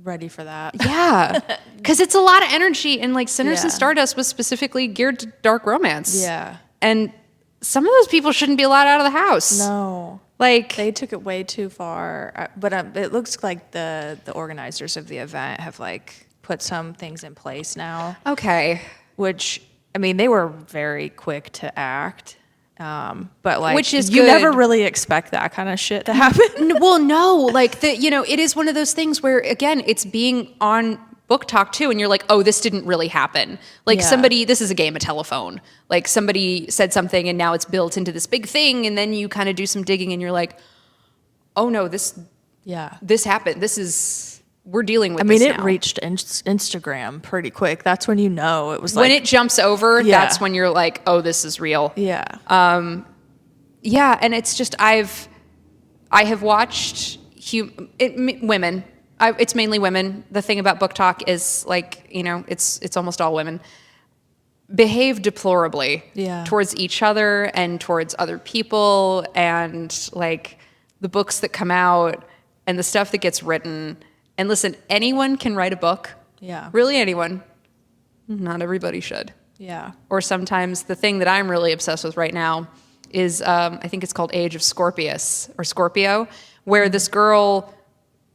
ready for that. Yeah. Because it's a lot of energy. And like Sinners and Stardust was specifically geared to dark romance. Yeah. And some of those people shouldn't be allowed out of the house. No. Like they took it way too far. But it looks like the organizers of the event have like put some things in place now. Okay. Which, I mean, they were very quick to act. But like, which is you good. never really expect that kind of shit to happen. Well, no, like it is one of those things where again, it's being on BookTok too, and you're like, oh, this didn't really happen. Like this is a game of telephone. Like somebody said something and now it's built into this big thing, and then you kind of do some digging and you're like, oh no, this happened. We're dealing with this now. It reached Instagram pretty quick. That's when you know it was when it jumps over, that's when you're like, oh, this is real. Yeah. And it's just I have watched women. It's mainly women. The thing about BookTok is like, it's almost all women behave deplorably towards each other and towards other people, and like the books that come out and the stuff that gets written. And listen, anyone can write a book. Yeah. Really anyone. Not everybody should. Yeah. Or sometimes the thing that I'm really obsessed with right now is, I think it's called Age of Scorpius or Scorpio, where this girl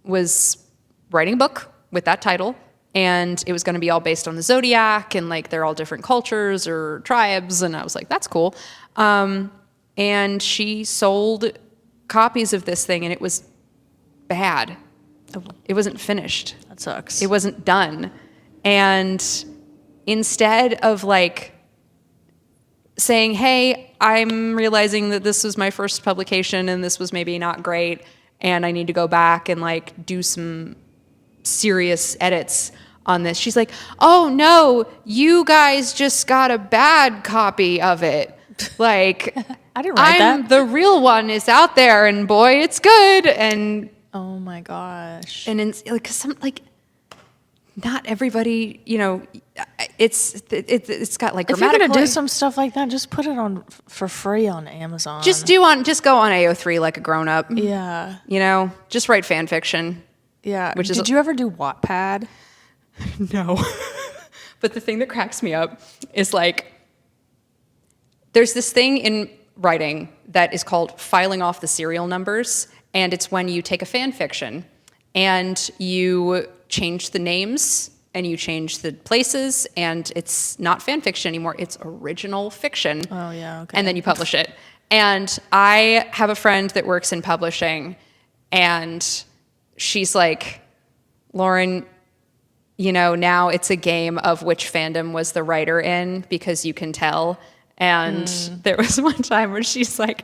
was writing a book with that title, and it was going to be all based on the zodiac, and like they're all different cultures or tribes, and I was like, that's cool. And she sold copies of this thing, and it was bad. It wasn't finished. That sucks. It wasn't done. And instead of like saying, hey, I'm realizing that this was my first publication and this was maybe not great, and I need to go back and like do some serious edits on this, she's like, oh no, you guys just got a bad copy of it. Like, I didn't write that. The real one is out there, and boy, it's good. And oh my gosh. And like some like, not everybody, it's got like if you're gonna grammatical. do some stuff like that, just put it on for free on Amazon. Just go on AO3 like a grown up. Yeah. Just write fan fiction. Yeah. Did you ever do Wattpad? No. But the thing that cracks me up is like, there's this thing in writing that is called filing off the serial numbers. And it's when you take a fan fiction and you change the names and you change the places, and it's not fan fiction anymore. It's original fiction. Oh, yeah, okay. And then you publish it. And I have a friend that works in publishing, and she's like, Lauren, you know, now it's a game of which fandom was the writer in, because you can tell. And there was one time where she's like,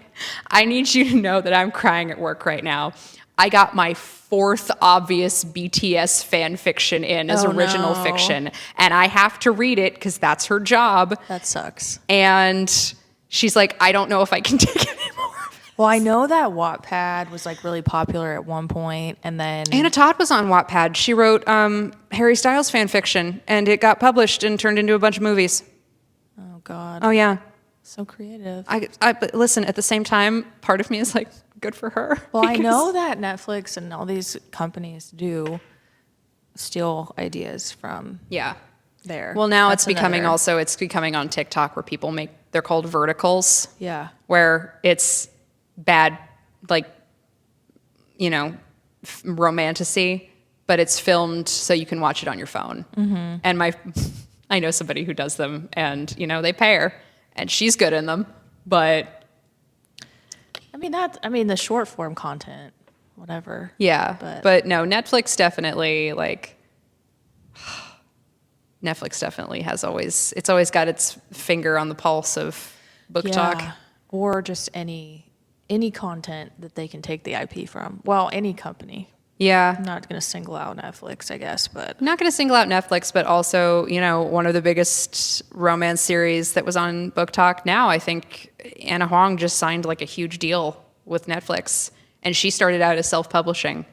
I need you to know that I'm crying at work right now. I got my 4th obvious BTS fan fiction in as original fiction, and I have to read it because that's her job. That sucks. And she's like, I don't know if I can take it anymore. Well, I know that Wattpad was like really popular at one point, and then Anna Todd was on Wattpad. She wrote Harry Styles fan fiction, and it got published and turned into a bunch of movies. oh god, Oh yeah. so creative. But listen, at the same time, part of me is like, good for her. Well, I know that Netflix and all these companies do steal ideas from Yeah. there. Well, now That's it's becoming another- it's becoming on TikTok where people they're called verticals. Yeah. Where it's bad, like, you know, romantasy, but it's filmed so you can watch it on your phone. Mm-hmm. And I know somebody who does them, and, you know, they pay her, and she's good in them, but I mean the short form content, whatever. yeah, but no, Netflix definitely has always got its finger on the pulse of BookTok. Yeah. Or just any content that they can take the IP from. Well, any company. Yeah. I'm not going to single out Netflix, I guess, but I'm not going to single out Netflix, but also, you know, one of the biggest romance series that was on BookTok now, I think Anna Huang just signed like a huge deal with Netflix, and she started out as self-publishing.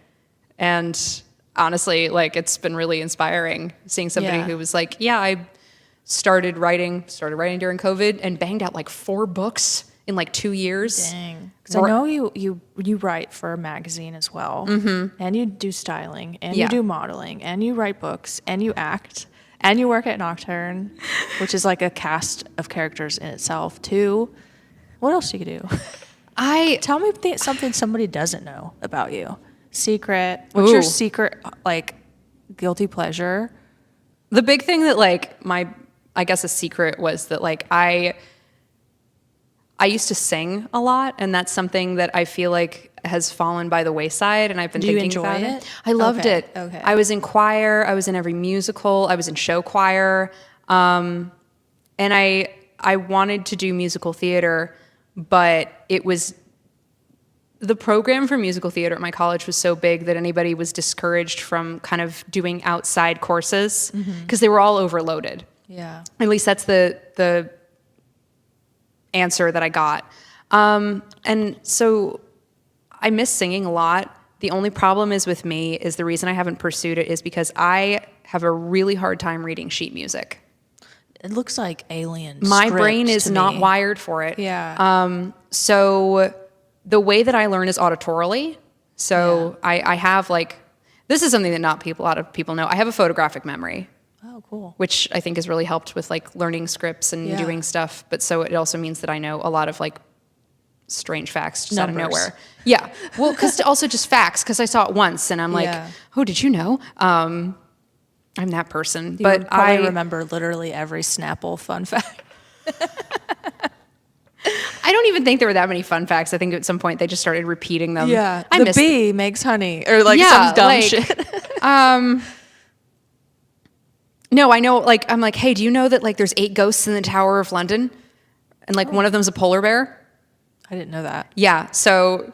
And honestly, like, it's been really inspiring seeing somebody who was like, yeah, I started writing during COVID and banged out like 4 books in like 2 years. dang. Because I know you write for a magazine as well, and you do styling, and you do modeling, and you write books, and you act, and you work at Nocturne, which is like a cast of characters in itself too. What else do you do? Tell me something somebody doesn't know about you. Secret. What's your secret, like, guilty pleasure? The big thing that, like, I guess a secret was that, like, I used to sing a lot, and that's something that I feel like has fallen by the wayside, and I've been thinking about it. I loved it. Okay. I was in choir. I was in every musical. I was in show choir. And I wanted to do musical theater, but the program for musical theater at my college was so big that anybody was discouraged from kind of doing outside courses because they were all overloaded. Yeah. At least that's the answer that I got. And so I miss singing a lot. The only problem is with me is the reason I haven't pursued it is because I have a really hard time reading sheet music. It looks like alien. My brain script is to not me. wired for it. Yeah. So the way that I learn is auditorily. So I have, like, this is something that a lot of people know. I have a photographic memory. Oh, cool. Which I think has really helped with, like, learning scripts and doing stuff. But so it also means that I know a lot of, like, strange facts just out of nowhere. Yeah. Well, because also just facts, because I saw it once and I'm like, oh, did you know? I'm that person. But but I I remember literally every Snapple fun fact. I don't even think there were that many fun facts. I think at some point they just started repeating them. I the miss bee makes honey, or like some dumb like, shit. No, I know, like, I'm like, hey, do you know that, like, there's 8 ghosts in the Tower of London? And, like, one of them's a polar bear? I didn't know that. Yeah, so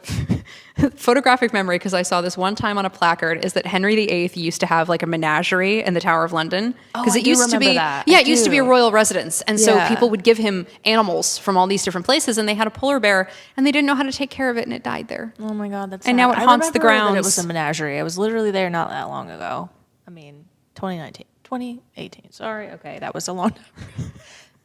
photographic memory, because I saw this one time on a placard, is that Henry VIII used to have, like, a menagerie in the Tower of London. Because I do remember that. Yeah, I it used to be a do. royal residence. And so people would give him animals from all these different places, and they had a polar bear, and they didn't know how to take care of it, and it died there. Oh my god, that's And sad. now it I haunts the remember that grounds. It was a menagerie. I was literally there not that long ago. I mean, 2018. Sorry. Okay, that was a long time.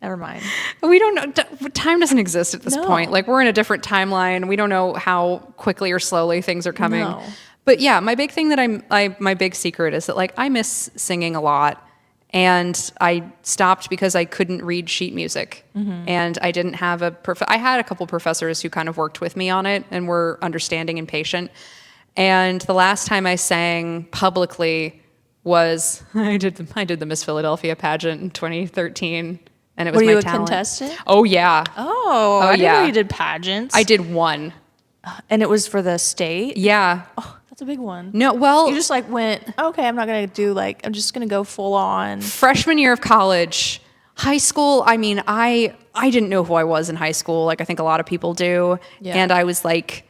Never mind. We don't know. Time doesn't exist at this No. point. Like, we're in a different timeline. We don't know how quickly or slowly things are coming. No. But yeah, my big thing that my big secret is that, like, I miss singing a lot, and I stopped because I couldn't read sheet music, and I didn't have I had a couple professors who kind of worked with me on it and were understanding and patient. And the last time I sang publicly was I did the Miss Philadelphia pageant in 2013, and it was Were my you a talent. contestant? Oh yeah. Oh, I didn't know you did pageants. I did one. And it was for the state? Yeah. Oh, that's a big one. No, well, You just like went, okay, I'm not going to do like, I'm just going to go full on. freshman year of college. High school, I mean, I didn't know who I was in high school, like I think a lot of people do. Yeah. And I was like,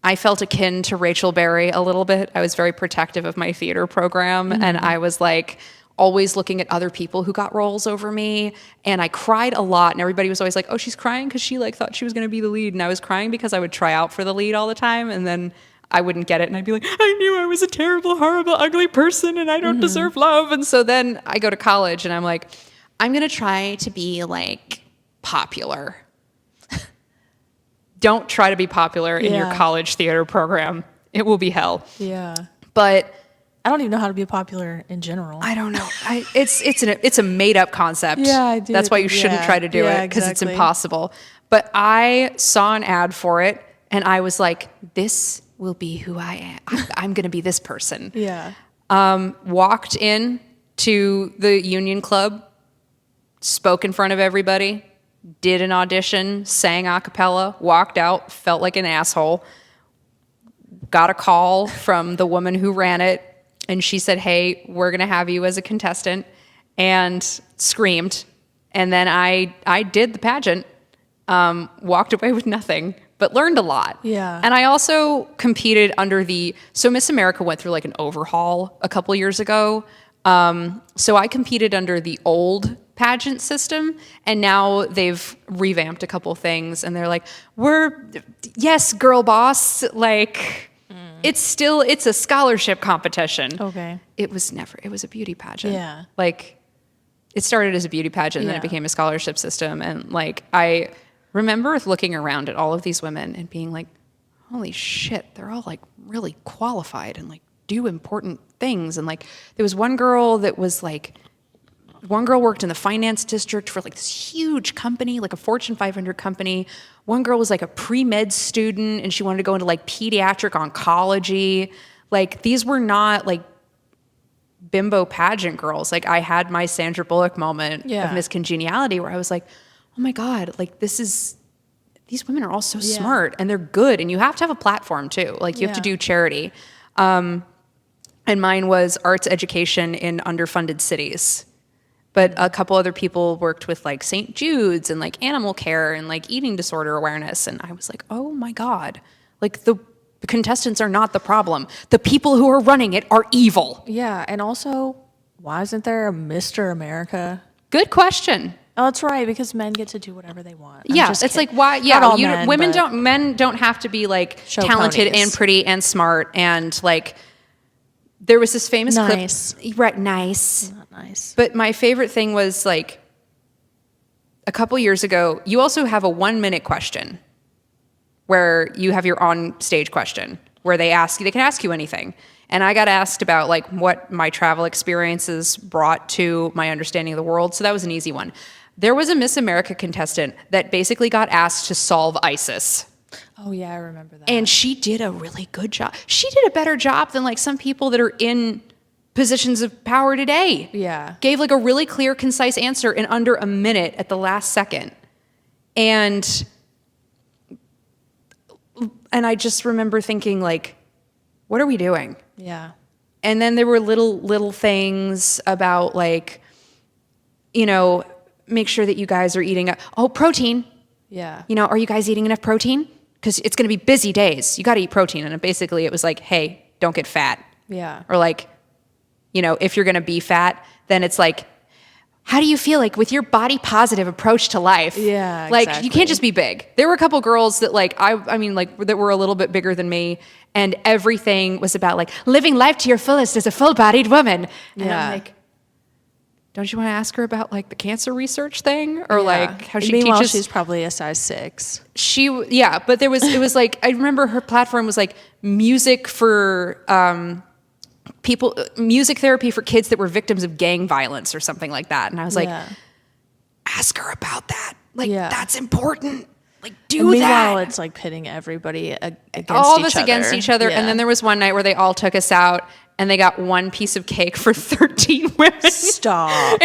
I felt akin to Rachel Berry a little bit. I was very protective of my theater program, and I was like always looking at other people who got roles over me, and I cried a lot, and everybody was always like, oh, she's crying because she like thought she was going to be the lead, and I was crying because I would try out for the lead all the time, and then I wouldn't get it, and I'd be like, I knew I was a terrible, horrible, ugly person, and I don't deserve love. And so then I go to college, and I'm like, I'm going to try to be like popular. Don't try to be popular in your college theater program. It will be hell. Yeah. But I don't even know how to be popular in general. I don't know. It's a made up concept. Yeah, I do. That's why you shouldn't try to do it, because it's impossible. But I saw an ad for it, and I was like, this will be who I am. I'm going to be this person. Yeah. Walked in to the Union Club, spoke in front of everybody, did an audition, sang a cappella, walked out, felt like an asshole, got a call from the woman who ran it, and she said, hey, we're going to have you as a contestant, and screamed. And then I did the pageant, walked away with nothing, but learned a lot. Yeah. And I also competed under so Miss America went through like an overhaul a couple years ago. So I competed under the old pageant system, and now they've revamped a couple things, and they're like, yes, girl boss, like, it's a scholarship competition. Okay. It was a beauty pageant. Yeah. Like, it started as a beauty pageant, and then it became a scholarship system, and like, I remember looking around at all of these women and being like, holy shit, they're all like really qualified and like do important things. And like, there was one girl worked in the finance district for like this huge company, like a Fortune 500 company. One girl was like a pre-med student, and she wanted to go into like pediatric oncology. Like, these were not like bimbo pageant girls. Like, I had my Sandra Bullock moment of Miss Congeniality, where I was like, oh my God, like these women are all so smart, and they're good, and you have to have a platform too. Like, you have to do charity. And mine was arts education in underfunded cities. But a couple other people worked with like St. Jude's and like animal care and like eating disorder awareness. And I was like, oh my God, like the contestants are not the problem. The people who are running it are evil. Yeah. And also, why isn't there a Mr. America? Good question. Oh, that's right, because men get to do whatever they want. Yeah, it's like, why? Yeah, Not all men, men don't have to be like show talented ponies. and pretty and smart, and like, there was this famous clip. Right, nice. Not nice. But my favorite thing was like, a couple years ago, you also have a 1-minute question where you have your on stage question where they can ask you anything. And I got asked about like what my travel experiences brought to my understanding of the world. So that was an easy one. There was a Miss America contestant that basically got asked to solve ISIS. Oh yeah, I remember that. And she did a really good job. She did a better job than like some people that are in positions of power today. Yeah. Gave like a really clear, concise answer in under a minute at the last second. And I just remember thinking like, what are we doing? Yeah. And then there were little things about like, make sure that you guys are eating protein. Yeah. Are you guys eating enough protein? Because it's going to be busy days. You got to eat protein. And basically it was like, hey, don't get fat. Yeah. Or like, if you're going to be fat, then it's like, how do you feel like with your body positive approach to life? Yeah, Like, exactly. you can't just be big. There were a couple girls that like, that were a little bit bigger than me. And everything was about like living life to your fullest as a full-bodied woman. And I'm like, don't you want to ask her about like the cancer research thing? Or like how she Meanwhile, teaches? she's probably a size 6. But it was like, I remember her platform was like music for, music therapy for kids that were victims of gang violence or something like that. And I was like, ask her about that. Like, that's important. Like, Meanwhile, it's like pitting everybody against all each of us other. against each other. Yeah. And then there was one night where they all took us out and they got one piece of cake for 13 women. Stop.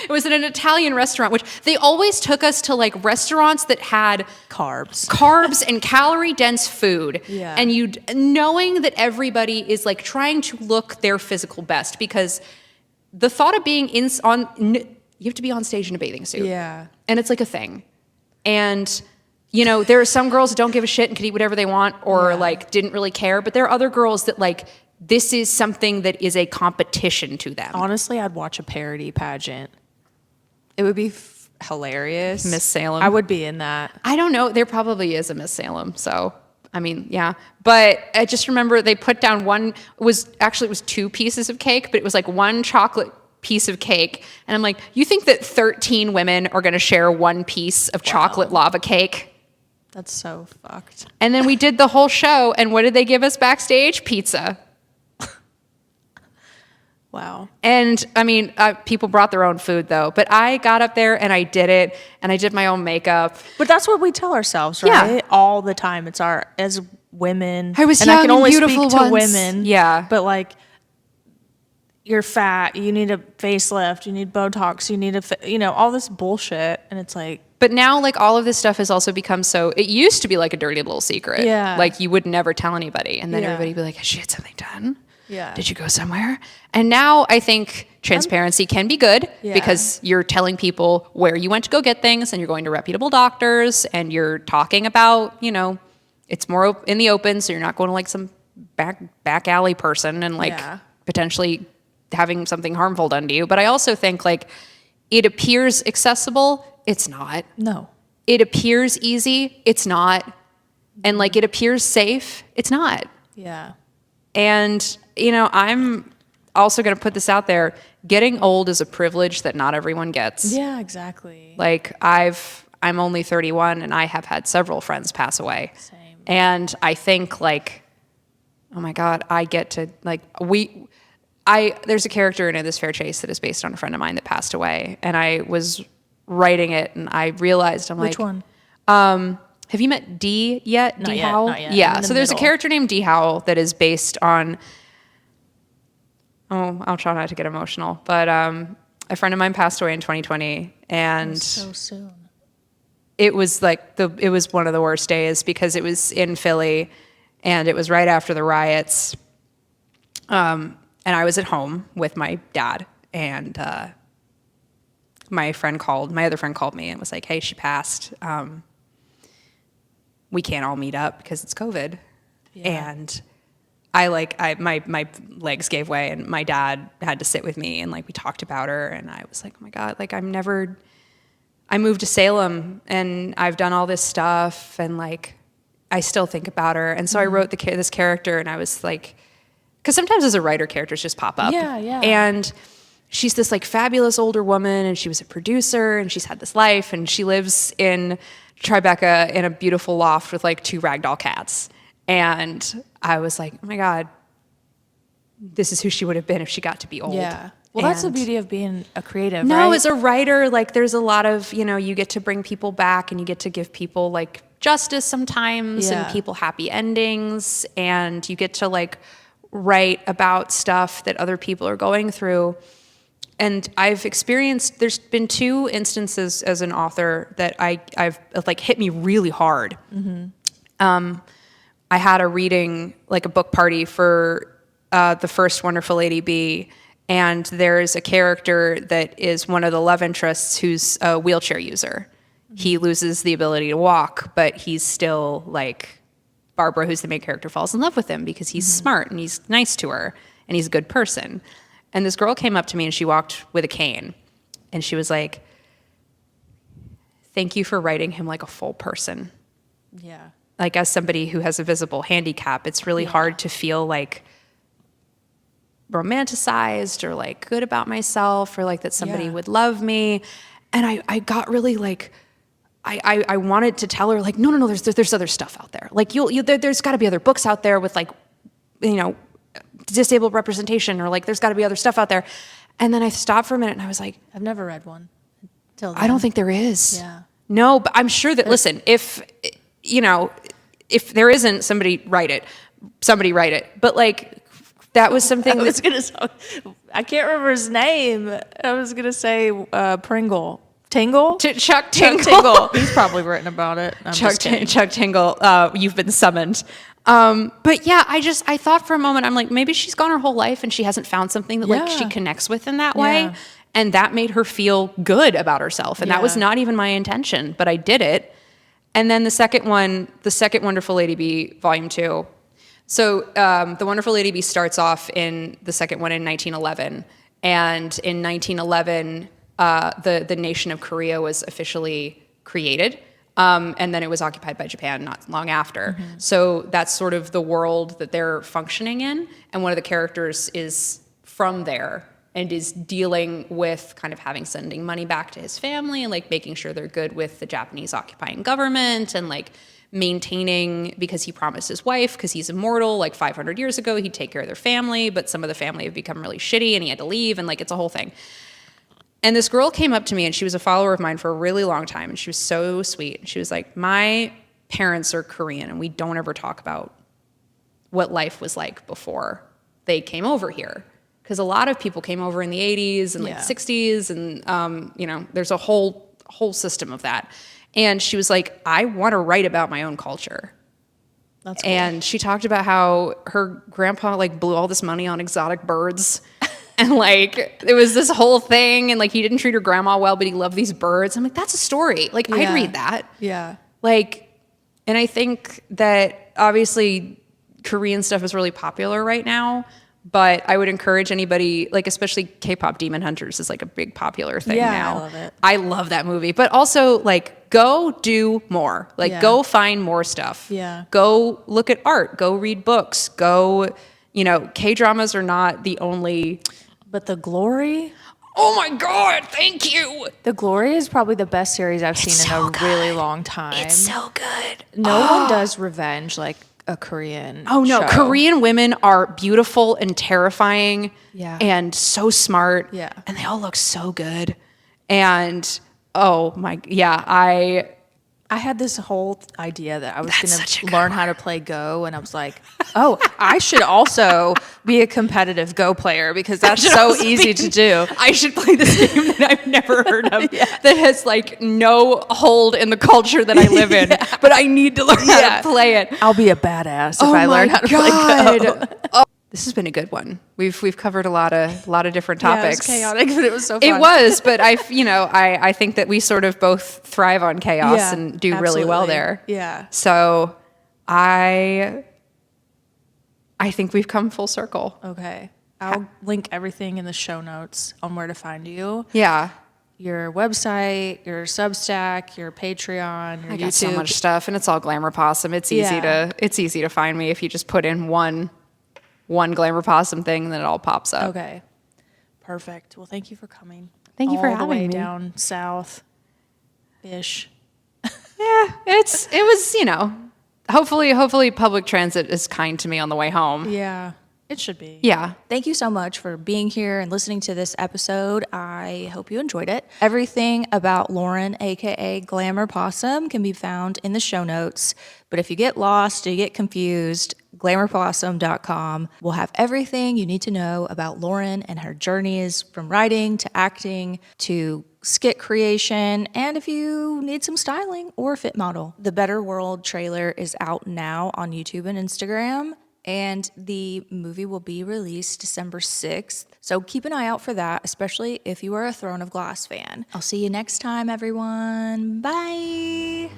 It was at an Italian restaurant, which they always took us to like restaurants that had carbs and calorie dense food. Yeah. And knowing that everybody is like trying to look their physical best, because the thought of being you have to be on stage in a bathing suit. Yeah. And it's like a thing. And there are some girls that don't give a shit and can eat whatever they want or like didn't really care, but there are other girls that like this is something that is a competition to them. Honestly, I'd watch a parody pageant. It would be hilarious. Miss Salem. I would be in that. I don't know. There probably is a Miss Salem. So, I mean, yeah. But I just remember they put down it was 2 pieces of cake, but it was like one chocolate piece of cake. And I'm like, you think that 13 women are going to share one piece of chocolate lava cake? That's so fucked. And then we did the whole show. And what did they give us backstage? Pizza. Wow. And I mean, people brought their own food though, but I got up there and I did it and I did my own makeup. But that's what we tell ourselves, right? Yeah. All the time. It's as women. I was and young I can and only beautiful speak to once. women. Yeah. But like, you're fat, you need a facelift, you need Botox, you need all this bullshit. And it's like. But now like all of this stuff has also become it used to be like a dirty little secret. Yeah. Like you would never tell anybody. And then everybody would be like, has she had something done? Yeah. Did you go somewhere? And now I think transparency can be good because you're telling people where you went to go get things and you're going to reputable doctors and you're talking about, it's more in the open. So you're not going to like some back alley person and like potentially having something harmful done to you. But I also think like it appears accessible. It's not. No. It appears easy. It's not. And like it appears safe. It's not. Yeah. And, I'm also going to put this out there. Getting old is a privilege that not everyone gets. Yeah, exactly. Like I'm only 31 and I have had several friends pass away. Same. And I think like, oh my God, I get to like, there's a character in This Fair Chase that is based on a friend of mine that passed away. And I was writing it and I realized Which one? Have you met Dee yet? Not Dee yet, Howell? not yet. Yeah. So there's a character named Dee Howell that is based on. Oh, I'll try not to get emotional, but a friend of mine passed away in 2020, and so soon. It was like it was one of the worst days because it was in Philly, and it was right after the riots. And I was at home with my dad, and my other friend called me and was like, "Hey, she passed. We can't all meet up because it's COVID." Yeah. And my legs gave way and my dad had to sit with me and like we talked about her and I was like, oh my God, like I moved to Salem and I've done all this stuff and like I still think about her. And so I wrote this character and I was like, because sometimes as a writer, characters just pop up. Yeah, yeah. And she's this like fabulous older woman and she was a producer and she's had this life and she lives in Tribeca in a beautiful loft with like 2 ragdoll cats. And I was like, oh my God, this is who she would have been if she got to be old. Yeah. Well, that's the beauty of being a creative, no, right? as a writer, like there's a lot of, you get to bring people back and you get to give people like justice sometimes and people happy endings. And you get to like write about stuff that other people are going through. And there's been 2 instances as an author that I've like hit me really hard. Mm-hmm. I had a reading, like a book party for the first Wonderful Lady B, and there's a character that is one of the love interests who's a wheelchair user. Mm-hmm. He loses the ability to walk, but he's still like, Barbara, who's the main character, falls in love with him because he's smart and he's nice to her and he's a good person. And this girl came up to me and she walked with a cane and she was like, thank you for writing him like a full person. Yeah. Like as somebody who has a visible handicap, it's really hard to feel like romanticized or like good about myself or like that somebody would love me. And I got really like, I wanted to tell her like, no, there's other stuff out there. Like there's gotta be other books out there with like, disabled representation or like, there's gotta be other stuff out there. And then I stopped for a minute and I was like, I've never read one until then. I don't think there is. Yeah. No, but I'm sure that, listen, if there isn't, somebody write it. But like, That was something I was gonna say, I can't remember his name. I was gonna say Pringle. Tingle? Chuck Tingle. Tingle. He's probably written about it. I'm just kidding. Chuck Tingle, you've been summoned. But yeah, I thought for a moment, I'm like, maybe she's gone her whole life and she hasn't found something that like she connects with in that way. And that made her feel good about herself. And that was not even my intention, but I did it. And then the second one, The Second Wonderful Lady Bee, Volume 2. So The Wonderful Lady Bee starts off in the second one in 1911. And in 1911, the nation of Korea was officially created. And then it was occupied by Japan not long after. So that's sort of the world that they're functioning in. And one of the characters is from there and is dealing with kind of sending money back to his family and like making sure they're good with the Japanese occupying government and like maintaining, because he promised his wife, because he's immortal, like 500 years ago, he'd take care of their family, but some of the family have become really shitty and he had to leave, and like it's a whole thing. And this girl came up to me, and she was a follower of mine for a really long time, and she was so sweet. She was like, my parents are Korean, and we don't ever talk about what life was like before they came over here. Because a lot of people came over in the 80s and like 60s, and you know, there's a whole system of that. And she was like, I want to write about my own culture. That's cool. And she talked about how her grandpa like blew all this money on exotic birds. And like, it was this whole thing, and like, he didn't treat her grandma well, but he loved these birds. I'm like, that's a story. Like, I'd read that. Yeah. Like, and I think that obviously Korean stuff is really popular right now, but I would encourage anybody, like especially K-pop Demon Hunters is like a big popular thing now. I love it. I love that movie, but also like go do more. Like go find more stuff. Yeah. Go look at art. Go read books. Go, you know, K-dramas are not the only. But The Glory? Oh my God, thank you. The Glory is probably the best series I've seen in a really long time. It's so good. No one does revenge like a Korean Oh no, show. Korean women are beautiful and terrifying and so smart. Yeah. And they all look so good. And oh my, I had this whole idea that I was That's going such a to good learn how to play Go, and I was like, oh, I should also be a competitive Go player because that's so easy to do. I should play this game that I've never heard of that has like no hold in the culture that I live in, but I need to learn how to play it. I'll be a badass if I learn how to play Go. Oh, this has been a good one. We've covered a lot of different topics. Yeah, it was chaotic, but it was so fun. It was, but I think that we sort of both thrive on chaos and do really well there. Yeah. So I think we've come full circle. Okay. I'll link everything in the show notes on where to find you. Yeah. Your website, your Substack, your Patreon, your I YouTube. got so much stuff, and it's all Glamour Possum. It's easy to find me if you just put in one Glamour Possum thing, and then it all pops up. Okay. Perfect. Well, thank you for coming. Thank you for having all the way me. down south-ish. Yeah, it was, you know, hopefully public transit is kind to me on the way home. Yeah, it should be. Yeah. Thank you so much for being here and listening to this episode. I hope you enjoyed it. Everything about Lauren, aka Glamour Possum, can be found in the show notes. But if you get lost or you get confused, glamourpossum.com will have everything you need to know about Lauren and her journeys from writing to acting to skit creation, and if you need some styling or a fit model. The Better World trailer is out now on YouTube and Instagram, and the movie will be released December 6th. So keep an eye out for that, especially if you are a Throne of Glass fan. I'll see you next time, everyone. Bye.